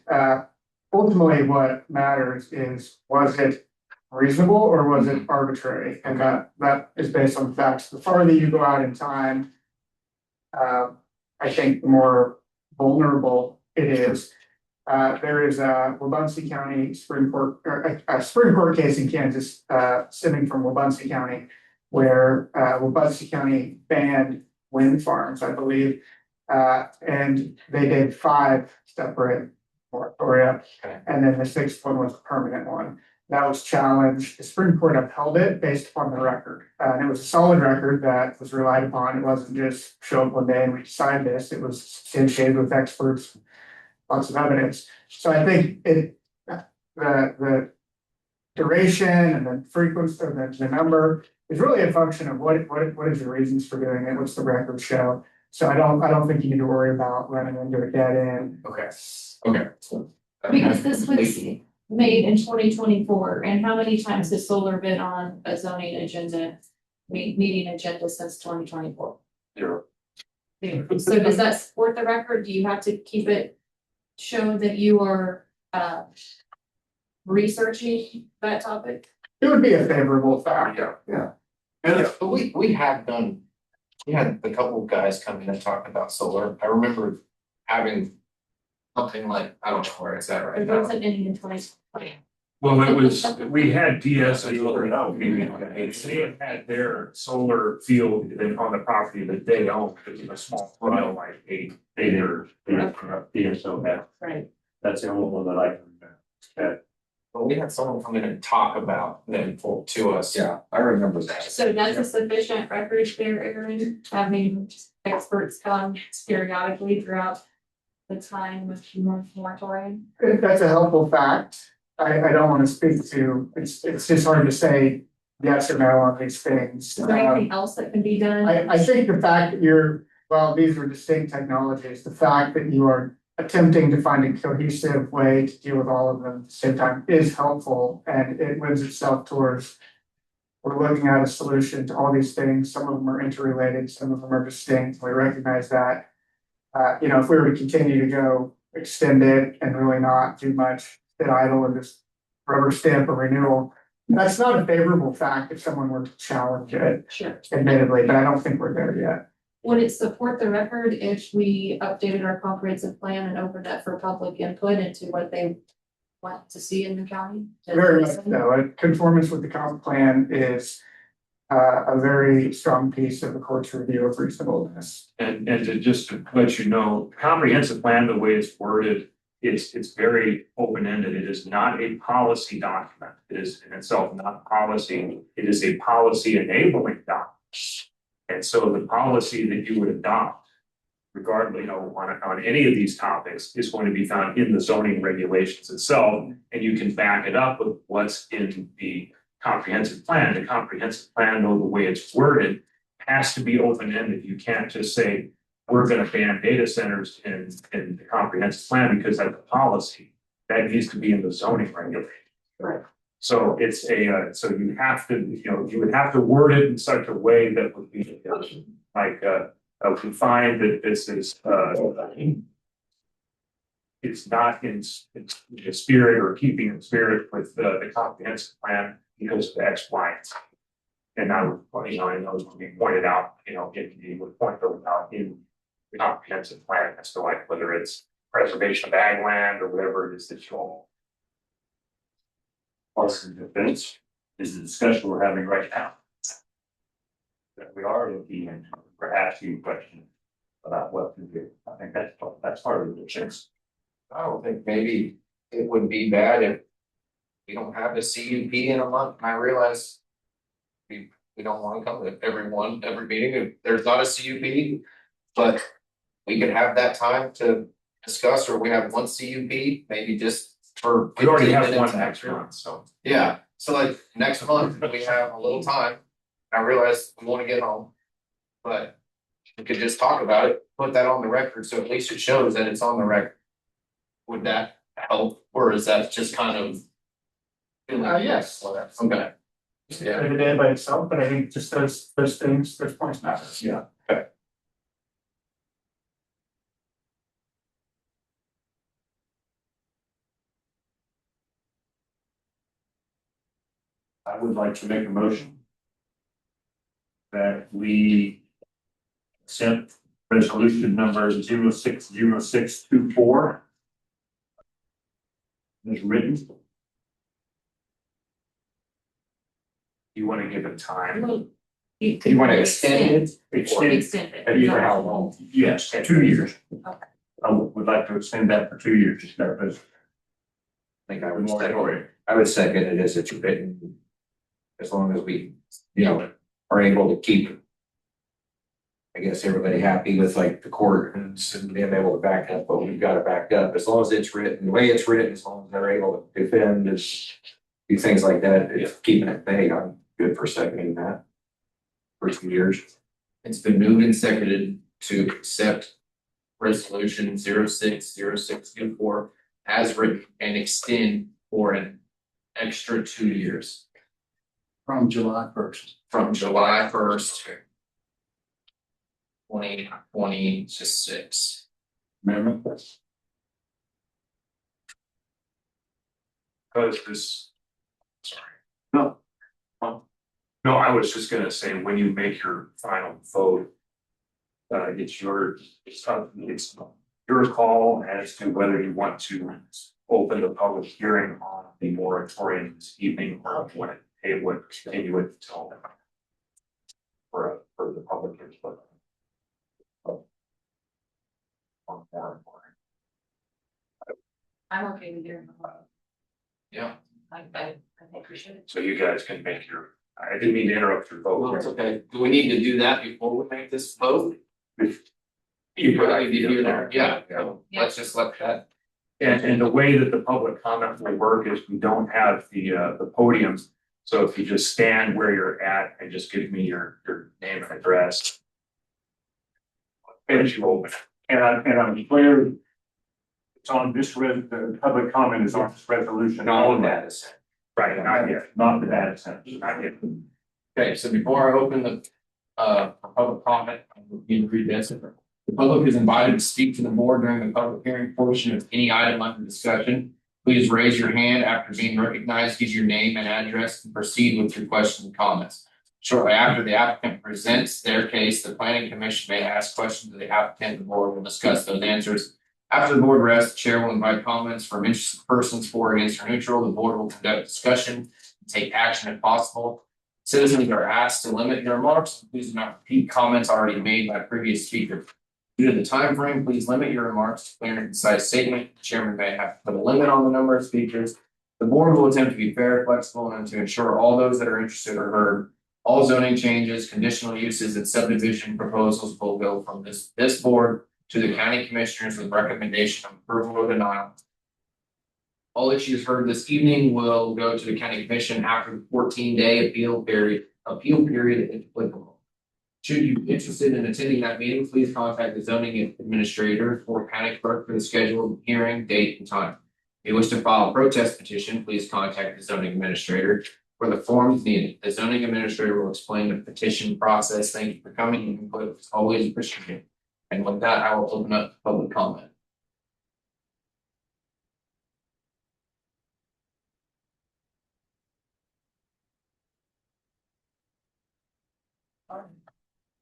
ultimately what matters is, was it reasonable or was it arbitrary? And that is based on facts. The farther you go out in time, I think the more vulnerable it is. There is a Wabunsee County Supreme Court, or a Supreme Court case in Kansas, stemming from Wabunsee County, where Wabunsee County banned wind farms, I believe, and they did 5 separate moratoria, and then the 6th one was a permanent one. That was challenged. The Supreme Court upheld it based upon the record. And it was a solid record that was relied upon. It wasn't just show up one day and we decide this. It was substantiated with experts, lots of evidence. So I think the duration and the frequency or the number is really a function of what is the reasons for doing it, what's the record show. So I don't think you need to worry about running into a dead end. Okay. because this was made in 2024, and how many times has solar been on a zoning agenda, meeting agenda since 2024? Zero. So does that support the record? Do you have to keep it, show that you are researching that topic? It would be a favorable factor. Yeah. But we had a couple of guys come in and talk about solar. I remember having something like, I don't know where it's at right It now. wasn't in 2020. Well, it was, we had DS and they had their solar field on the property that they owned, it was a small, like 8 acre. So that, Right. that's the only one that I can remember. But we had someone come in and talk about them to us. Yeah, I remember that. So that's a sufficient record there, Aaron, having experts come periodically throughout the time with moratorium? That's a helpful fact. I don't want to speak to, it's just hard to say yes or no on these things. Is there anything else that can be done? I think the fact that well, these are distinct technologies, the fact that you are attempting to find a cohesive way to deal with all of them at the same time is helpful, and it lends itself towards we're looking at a solution to all these things. Some of them are interrelated, some of them are distinct. We recognize that. If we were to continue to go extend it and really not do much, sit idle and just rubber stamp a renewal, that's not a favorable fact if someone were to challenge it, Sure. admittedly, but I don't think we're there yet. Would it support the record if we updated our comprehensive plan and opened that for public input into what they want to see in the county? Very much so. Conformance with the comp plan is a very strong piece of the court's review of reasonableness. And to just to let you know, comprehensive plan, the way it's worded, it's very open-ended. It is not a policy document. It is in itself not policy. It is a policy enabling document. And so the policy that you would adopt, regardless, on any of these topics, is going to be found in the zoning regulations itself, and you can back it up with what's in the comprehensive plan. The comprehensive plan, though, the way it's worded, has to be open-ended. You can't just say, we're gonna ban data centers in the comprehensive plan because that's a policy. That needs to be in the zoning regulation. Right. So it's so you have to, you would have to word it in such a way that would be like, we find that this is, it's not in spirit or keeping in spirit with the comprehensive plan because of X, Y, and Z. And I and those would be pointed out, you would point those out in the comprehensive plan as to like whether it's preservation of ag land or whatever it is that you all. Part of the defense is the discussion we're having right now. That we are looking into, we're asking questions about what to do. I think that's part of the defense. I don't think maybe it would be bad if we don't have a CUP in a month, and I realize we don't want to come to every meeting if there's not a CUP, but we could have that time to discuss, or we have one CUP, maybe just for. We already 15 have minutes one next month, so. Yeah, so like next month, we have a little time. I realize we want to get home. But we could just talk about it, put that on the record, so at least it shows that it's on the record. Would that help, or is that just kind of? Yes. Okay. Yeah. Every day by itself, but I think just those things, those points matter. Yeah. I would like to make a motion that we accept resolution number 060624 as written. You want to give it time? You want to extend it? Extend it. For how long? Yes, 2 years. Okay. I would like to extend that for 2 years. I think I would Moratorium. second it as it's written. As long as we, are able to keep. I guess everybody happy with like the court and being able to back up, but we've got to back up as long as it's written, the way it's written, as long as they're able to defend this. Do things like that, it's keeping it vague. I'm good for seconding that. For 2 years. It's been moved and seconded to accept resolution 060624 as written and extend for an extra 2 years. From July 1st. From July 1st. 2026. Amendment. Because this. Sorry. No, I was just gonna say, when you make your final vote. It's your call as to whether you want to open the public hearing on the moratorium this evening or when it would continue it until. For the public input. On moratorium. I'm okay with your. Yeah. I think we should. So you guys can make your, I didn't mean to interrupt your vote. Well, it's okay. Do we need to do that before we make this vote? You probably be here there, yeah, let's just let that. And the way that the public comment will work is we don't have the podiums. So if you just stand where you're at and just give me your name and address. As you open. And I'm clear. It's on this the public comment is on this resolution. Not on data center. Right, not yet, not the data centers, not yet. Okay, so before I open the for public comment, I need to read this. The public is invited to speak to the board during the public hearing portion of any item under discussion. Please raise your hand after being recognized, give your name and address, and proceed with your questions and comments. Shortly after the applicant presents their case, the planning commission may ask questions of the applicant. The board will discuss those answers. After the board rests, the chair will invite comments from interested persons for, against, or neutral. The board will conduct discussion and take action if possible. Citizens are asked to limit their remarks. Please do not repeat comments already made by previous speakers. Due to the time frame, please limit your remarks to clear and concise statement. The chairman may have to put a limit on the number of speakers. The board will attempt to be fair, flexible, and to ensure all those that are interested are heard. All zoning changes, conditional uses, and subdivision proposals will go from this board to the county commissioners with recommendation of approval or denial. All issues heard this evening will go to the county commission after the 14-day appeal period if applicable. Should you be interested in attending that meeting, please contact the zoning administrator or county clerk for the scheduled hearing date and time. If you wish to file a protest petition, please contact the zoning administrator for the forms needed. The zoning administrator will explain the petition process. Thank you for coming. Your input is always appreciated. And with that, I will open up public comment.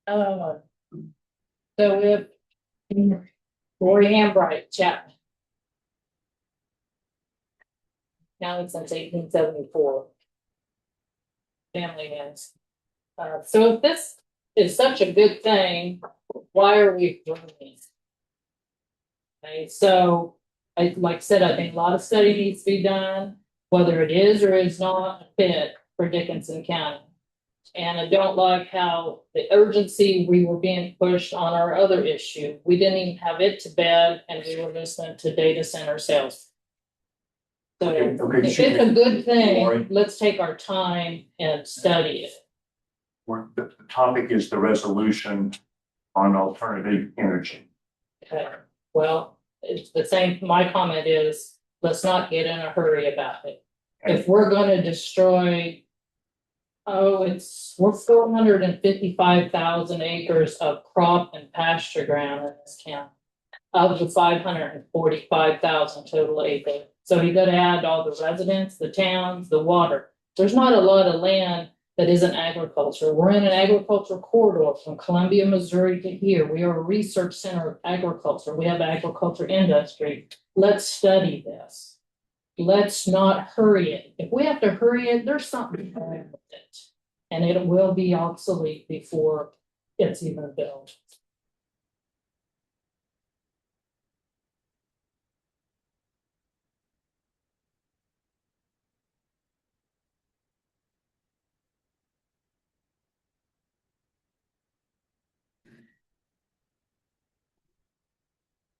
So we have Roy Hambright, Chapman. Now since 1874. Family has. So if this is such a good thing, why are we doing this? Okay, so like I said, I think a lot of study needs to be done, whether it is or is not a fit for Dickinson County. And I don't like how the urgency we were being pushed on our other issue. We didn't even have it to bed, and we were listening to data center sales. So if it's a good thing, let's take our time and study it. The topic is the resolution on alternative energy. Okay, well, it's the same, my comment is, let's not get in a hurry about it. If we're gonna destroy, we're 455,000 acres of crop and pasture ground in this county. Of the 545,000 total acres. So you gotta add all the residents, the towns, the water. There's not a lot of land that isn't agriculture. We're in an agricultural corridor from Columbia, Missouri to here. We are a research center of agriculture. We have agriculture industry. Let's study this. Let's not hurry it. If we have to hurry it, there's something wrong with it. And it will be obsolete before it's even built.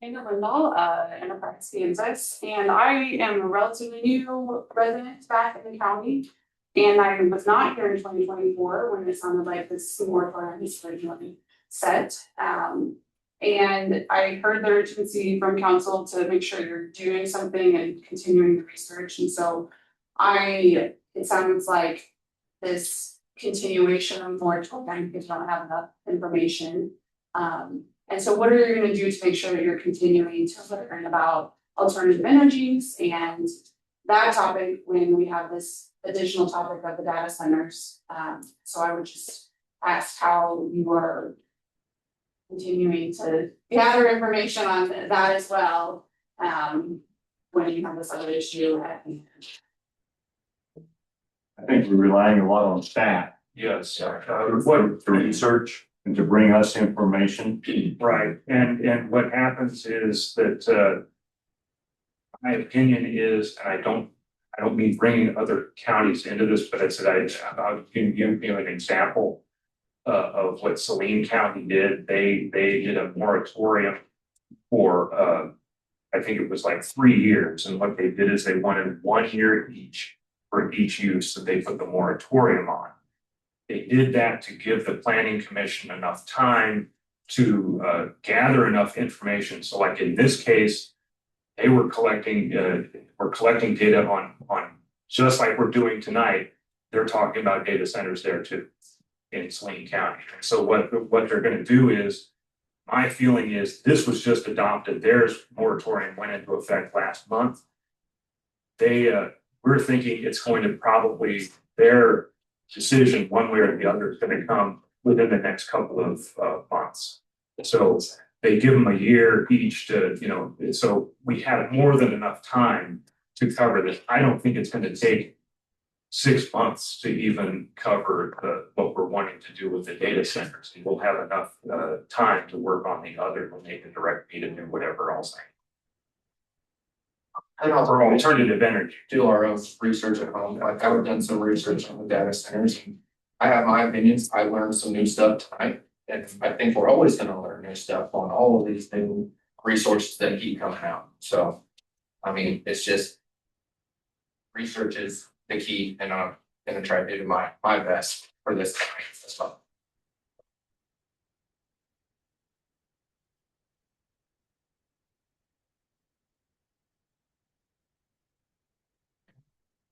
Lindahl, Enterprise Kansas, and I am a relatively new resident back in the county. And I was not here in 2024 when it sounded like this moratorium was originally set. And I heard the urgency from council to make sure you're doing something and continuing the research. And so it sounds like this continuation of moratorium because you don't have enough information. And so what are you going to do to make sure that you're continuing to learn about alternative energies and that topic when we have this additional topic of the data centers? So I would just ask how you are continuing to gather information on that as well when you have this other issue at hand. I think we're relying a lot on staff. Yes. To research and to bring us information. Right, and what happens is that my opinion is, and I don't mean bringing other counties into this, but I'll give you an example. of what Saline County did. They did a moratorium for, I think it was like 3 years. And what they did is they wanted 1 year each for each use that they put the moratorium on. They did that to give the planning commission enough time to gather enough information. So like in this case, they were collecting data on just like we're doing tonight. They're talking about data centers there too in Saline County. So what they're going to do is, my feeling is this was just adopted. Their moratorium went into effect last month. We're thinking it's going to probably, their decision one way or the other is going to come within the next couple of months. So they give them a year each to, so we have more than enough time to cover this. I don't think it's going to take 6 months to even cover what we're wanting to do with the data centers. We'll have enough time to work on the other, when they can direct me to do whatever else. And also Alternative energy. do our own research at home. Like I've done some research on the data centers. And I have my opinions. I learned some new stuff tonight. And I think we're always going to learn new stuff on all of these new resources that keep coming out. So, I mean, it's just research is the key, and I'm going to try to do my best for this tonight as well.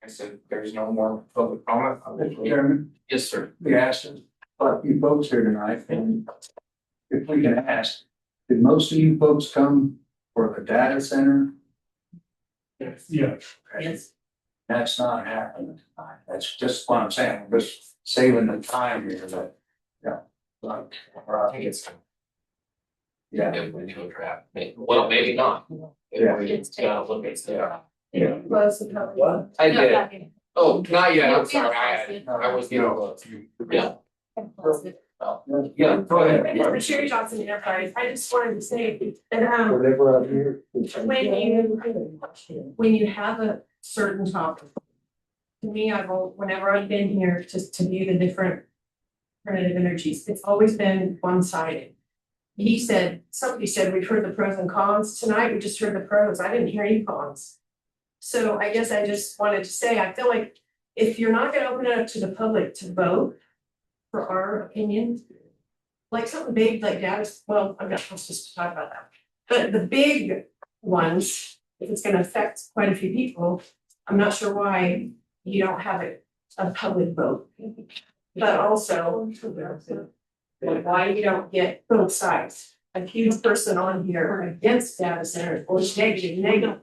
I said, there's no more public comment. Mr. Chairman, Yes, sir. we asked you folks here tonight, and if we can ask, did most of you folks come for the data center? Yeah. Yes. That's not happening tonight. That's just what I'm saying. I'm just saving the time here, but, like, I think it's time. yeah. If we do a draft, well, maybe not. Yeah. If we look at the. Yeah. Close the public. What? I did. Oh, not yet. Yeah, I'm sorry. I was getting close. Yeah. Yeah, go ahead. Mr. Sherry Johnson Enterprise, I just wanted to say that, Whatever up here. when you have a certain topic. To me, whenever I've been here to view the different alternative energies, it's always been one-sided. Somebody said, we've heard the pros and cons tonight, we just heard the pros, I didn't hear any cons. So I guess I just wanted to say, I feel like if you're not gonna open it up to the public to vote for our opinion, like something big like that is, well, I'm not supposed to talk about that. But the big ones, if it's gonna affect quite a few people, I'm not sure why you don't have a public vote. But also, like, why you don't get both sides, a huge person on here against data centers or negative.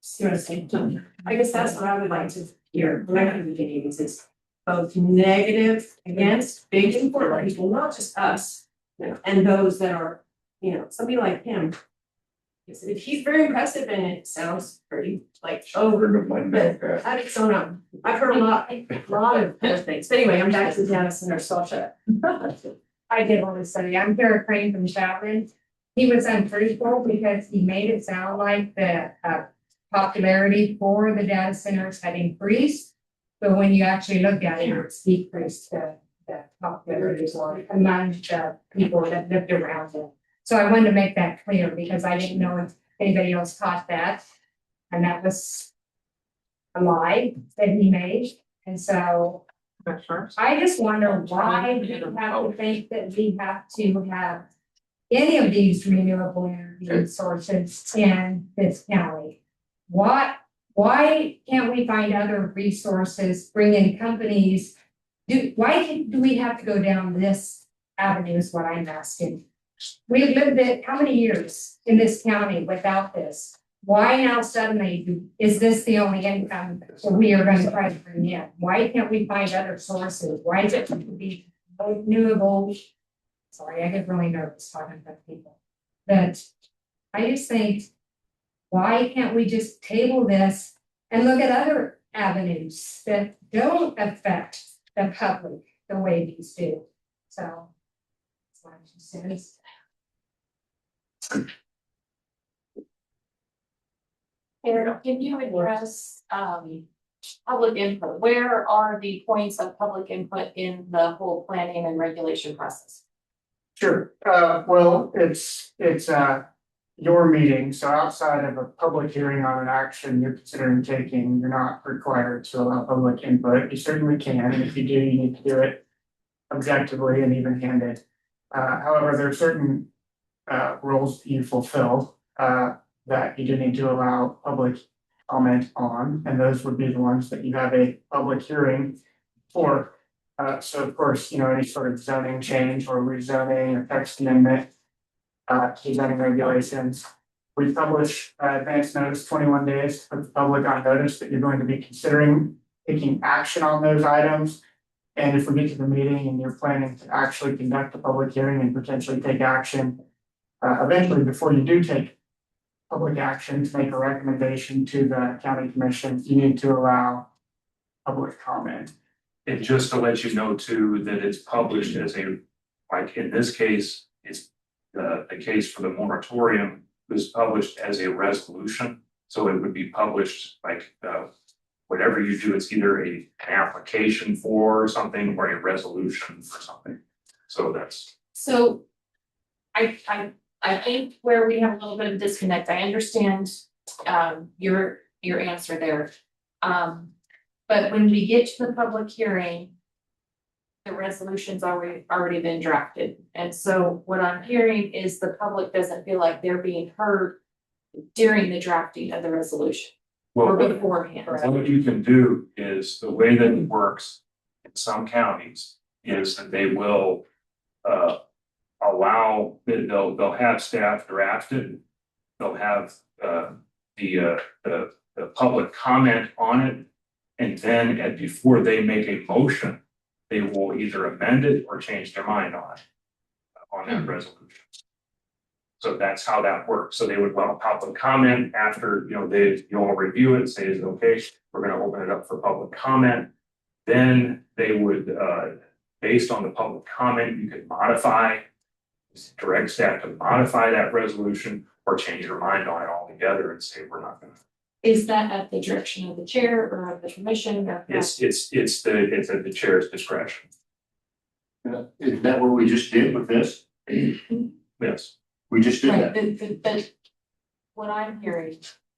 See what I'm saying? I guess that's what I would like to hear, whenever the meetings is both negative against big important people, not just us. And those that are, somebody like him. He's very impressive and it sounds pretty like over, but I just don't know. I've heard a lot of things. But anyway, I'm back to the data center, so I'll shut up. I did want to say, I'm Kara Crane from Chapman. He was untruthful because he made it sound like the popularity for the data centers had increased. But when you actually look at it, it's decreased the popularity among the people that lived around it. So I wanted to make that clear because I didn't know if anybody else caught that. And that was a lie that he made. And so I just wonder why we have to think that we have to have any of these renewable energy sources in this county. Why can't we find other resources, bring in companies? Why do we have to go down this avenue is what I'm asking. We've lived it how many years in this county without this? Why now suddenly is this the only income that we are going to try to bring in? Why can't we find other sources? Why does it have to be renewable? Sorry, I get really nervous talking about people. But I just think, why can't we just table this and look at other avenues that don't affect the public the way these do? So that's what I'm just saying. Eric, can you address, public input, where are the points of public input in the whole planning and regulation process? Sure, well, it's your meeting, so outside of a public hearing on an action you're considering taking, you're not required to allow public input. You certainly can, and if you do, you need to do it objectively and even-handed. However, there are certain roles you fulfill that you do need to allow public comment on, and those would be the ones that you have a public hearing for. So of course, any sort of zoning change or rezoning or text amendment to zoning regulations. We publish advance notice 21 days for the public on notice that you're going to be considering taking action on those items. And if we get to the meeting and you're planning to actually conduct a public hearing and potentially take action, eventually before you do take public action to make a recommendation to the county commission, you need to allow public comment. And just to let you know too, that it's published as like in this case, it's the case for the moratorium was published as a resolution. So it would be published like, whatever you do, it's either an application for something or a resolution for something. So that's. So I think where we have a little bit of disconnect, I understand your answer there. But when we get to the public hearing, the resolution's already been drafted. And so what I'm hearing is the public doesn't feel like they're being heard during the drafting of the resolution or beforehand. What you can do is the way that it works in some counties is that they will allow, they'll have staff draft it. They'll have the public comment on it. And then before they make a motion, they will either amend it or change their mind on that resolution. So that's how that works. So they would want public comment after, you'll review it, say, is okay, we're gonna open it up for public comment. Then they would, based on the public comment, you could direct staff to modify that resolution or change your mind on it altogether and say, we're not gonna. Is that at the direction of the chair or of the commission? It's at the chair's discretion. Is that what we just did with this? Yes. We just did Right, that. but what I'm hearing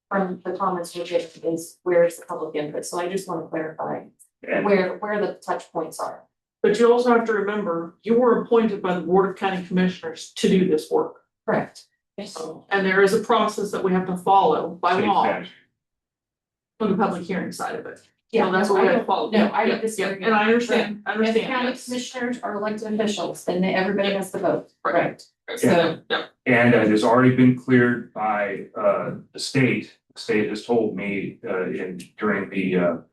from the comments we're getting is where's the public input? So I just want to clarify where the touch points are. But you also have to remember, you were appointed by the Board of County Commissioners to do this work. Correct. And there is a process that we have to follow by law for the public hearing side of it. Yeah, So that's what we have to follow. No, I Yeah, don't disagree. yeah, and I understand, If county yes. commissioners are elected officials, then everybody has to vote. Right. So, Yeah. And it has already been cleared by the state. The state has told me during the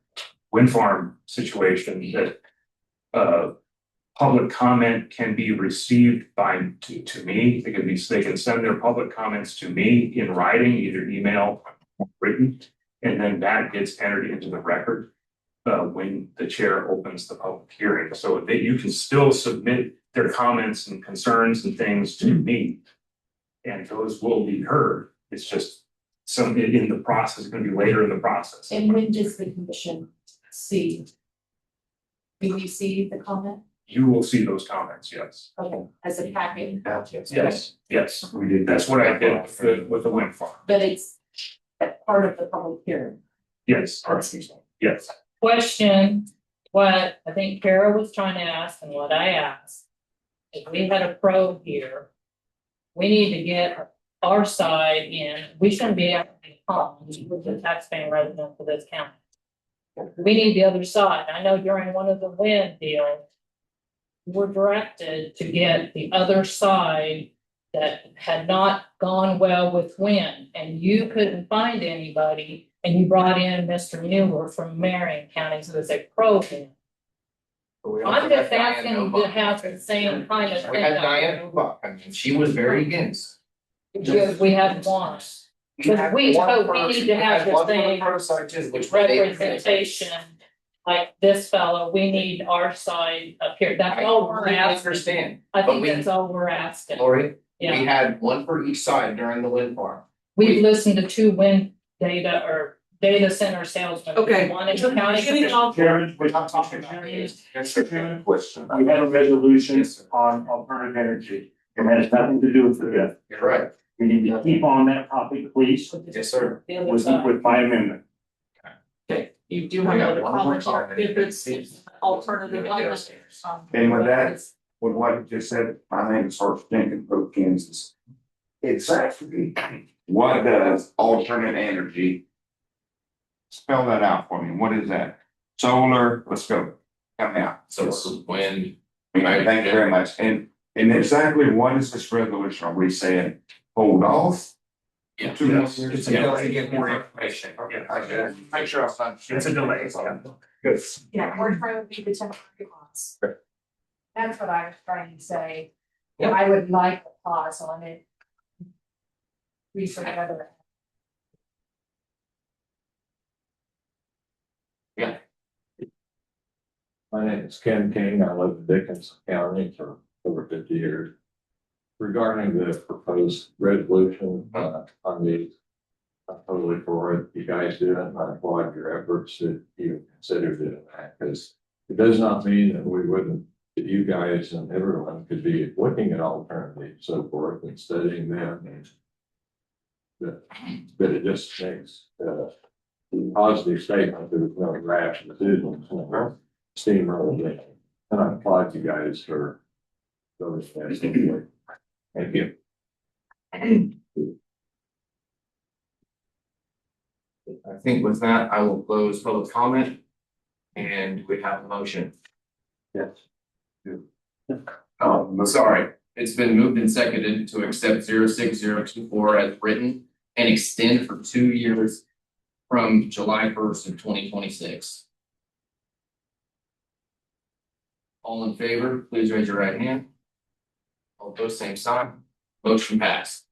wind farm situation that public comment can be received to me. They can send their public comments to me in writing, either email or written, and then that gets entered into the record when the chair opens the public hearing. So that you can still submit their comments and concerns and things to me, and those will be heard. It's just something in the process, going to be later in the process. and when does the commission see? Will you see the comment? You will see those comments, yes. Okay, as a packet, Yes, we did. That's what I did with the wind farm. but it's part of the public hearing. Yes, That's your saying. yes. Question, what I think Kara was trying to ask and what I asked. If we had a pro here, we need to get our side in, we shouldn't be able to be harmed with the taxpaying residents of this county. We need the other side. I know during one of the wind deals, we're directed to get the other side that had not gone well with wind, and you couldn't find anybody, and you brought in Mr. Mueller from Marion County, who is a pro wind. I'm just asking to have the same kind of We thing. had Diane Buck, I mean, she was very against. We had one. But we need to have the same representation, like this fellow, we need our side up here, that's all we're I asking. understand, I but think we- that's all we're asking. Lori, Yeah. we had one for each side during the wind farm. We've listened to two wind data or data center salesman. Okay. One in the county. Getting off. Chairman, we're not talking about this. Yes, sir. Chairman, question. We had a resolution on alternative energy. It has nothing to do with the, You're right. we need to keep on that topic, please, Yes, sir. The other with, side. with my amendment. Okay, you do have I got another one more comment here, comment. if it's alternative. And with that, with what you just said, my name is Horst Jenkins, Hope, Kansas. Exactly. What does alternate energy? Spell that out for me. What is that? Solar, let's go. Help me out. So when. Thank you very much. And exactly what is this resolution? Are we saying hold off? Yeah. 2 more Yes. years? It's a delay to get more information. Okay, I get it. Make sure I'm. It's a delay. Yeah. Good. Yeah, we're trying to be the temporary ones. That's what I was trying to say. Yeah. I would like a pause on it. We should have it. My name is Ken King. I live in Dickinson County for over 50 years. Regarding the proposed resolution, on these, I'm totally for it. You guys do it, and I applaud your efforts that you considered doing that, because it does not mean that we wouldn't, that you guys and everyone could be looking at alternatives, so forth, and studying them. But it just makes a positive statement. There's no rash decisions, steamroll. And I applaud you guys for those things. Thank you. I think with that, I will close public comment. And we have a motion. Yes. Oh, sorry. It's been moved and seconded to accept 06024 as written and extend for 2 years from July 1st of 2026. All in favor, please raise your right hand. All opposed, same sign. Motion passed.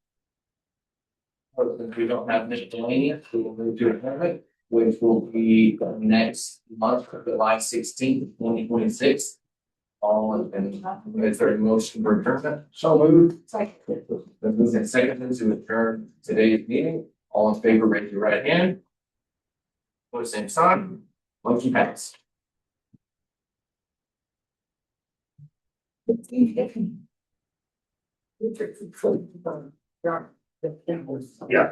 Since we don't have Mr. Delaney, we will move to adjournment, which will be next month, July 16th, 2026. All in, is there a motion for adjournment? So moved. Then moved and seconded to adjourn today's meeting. All in favor, raise your right hand. Opposed, same sign. Motion passed. Yeah.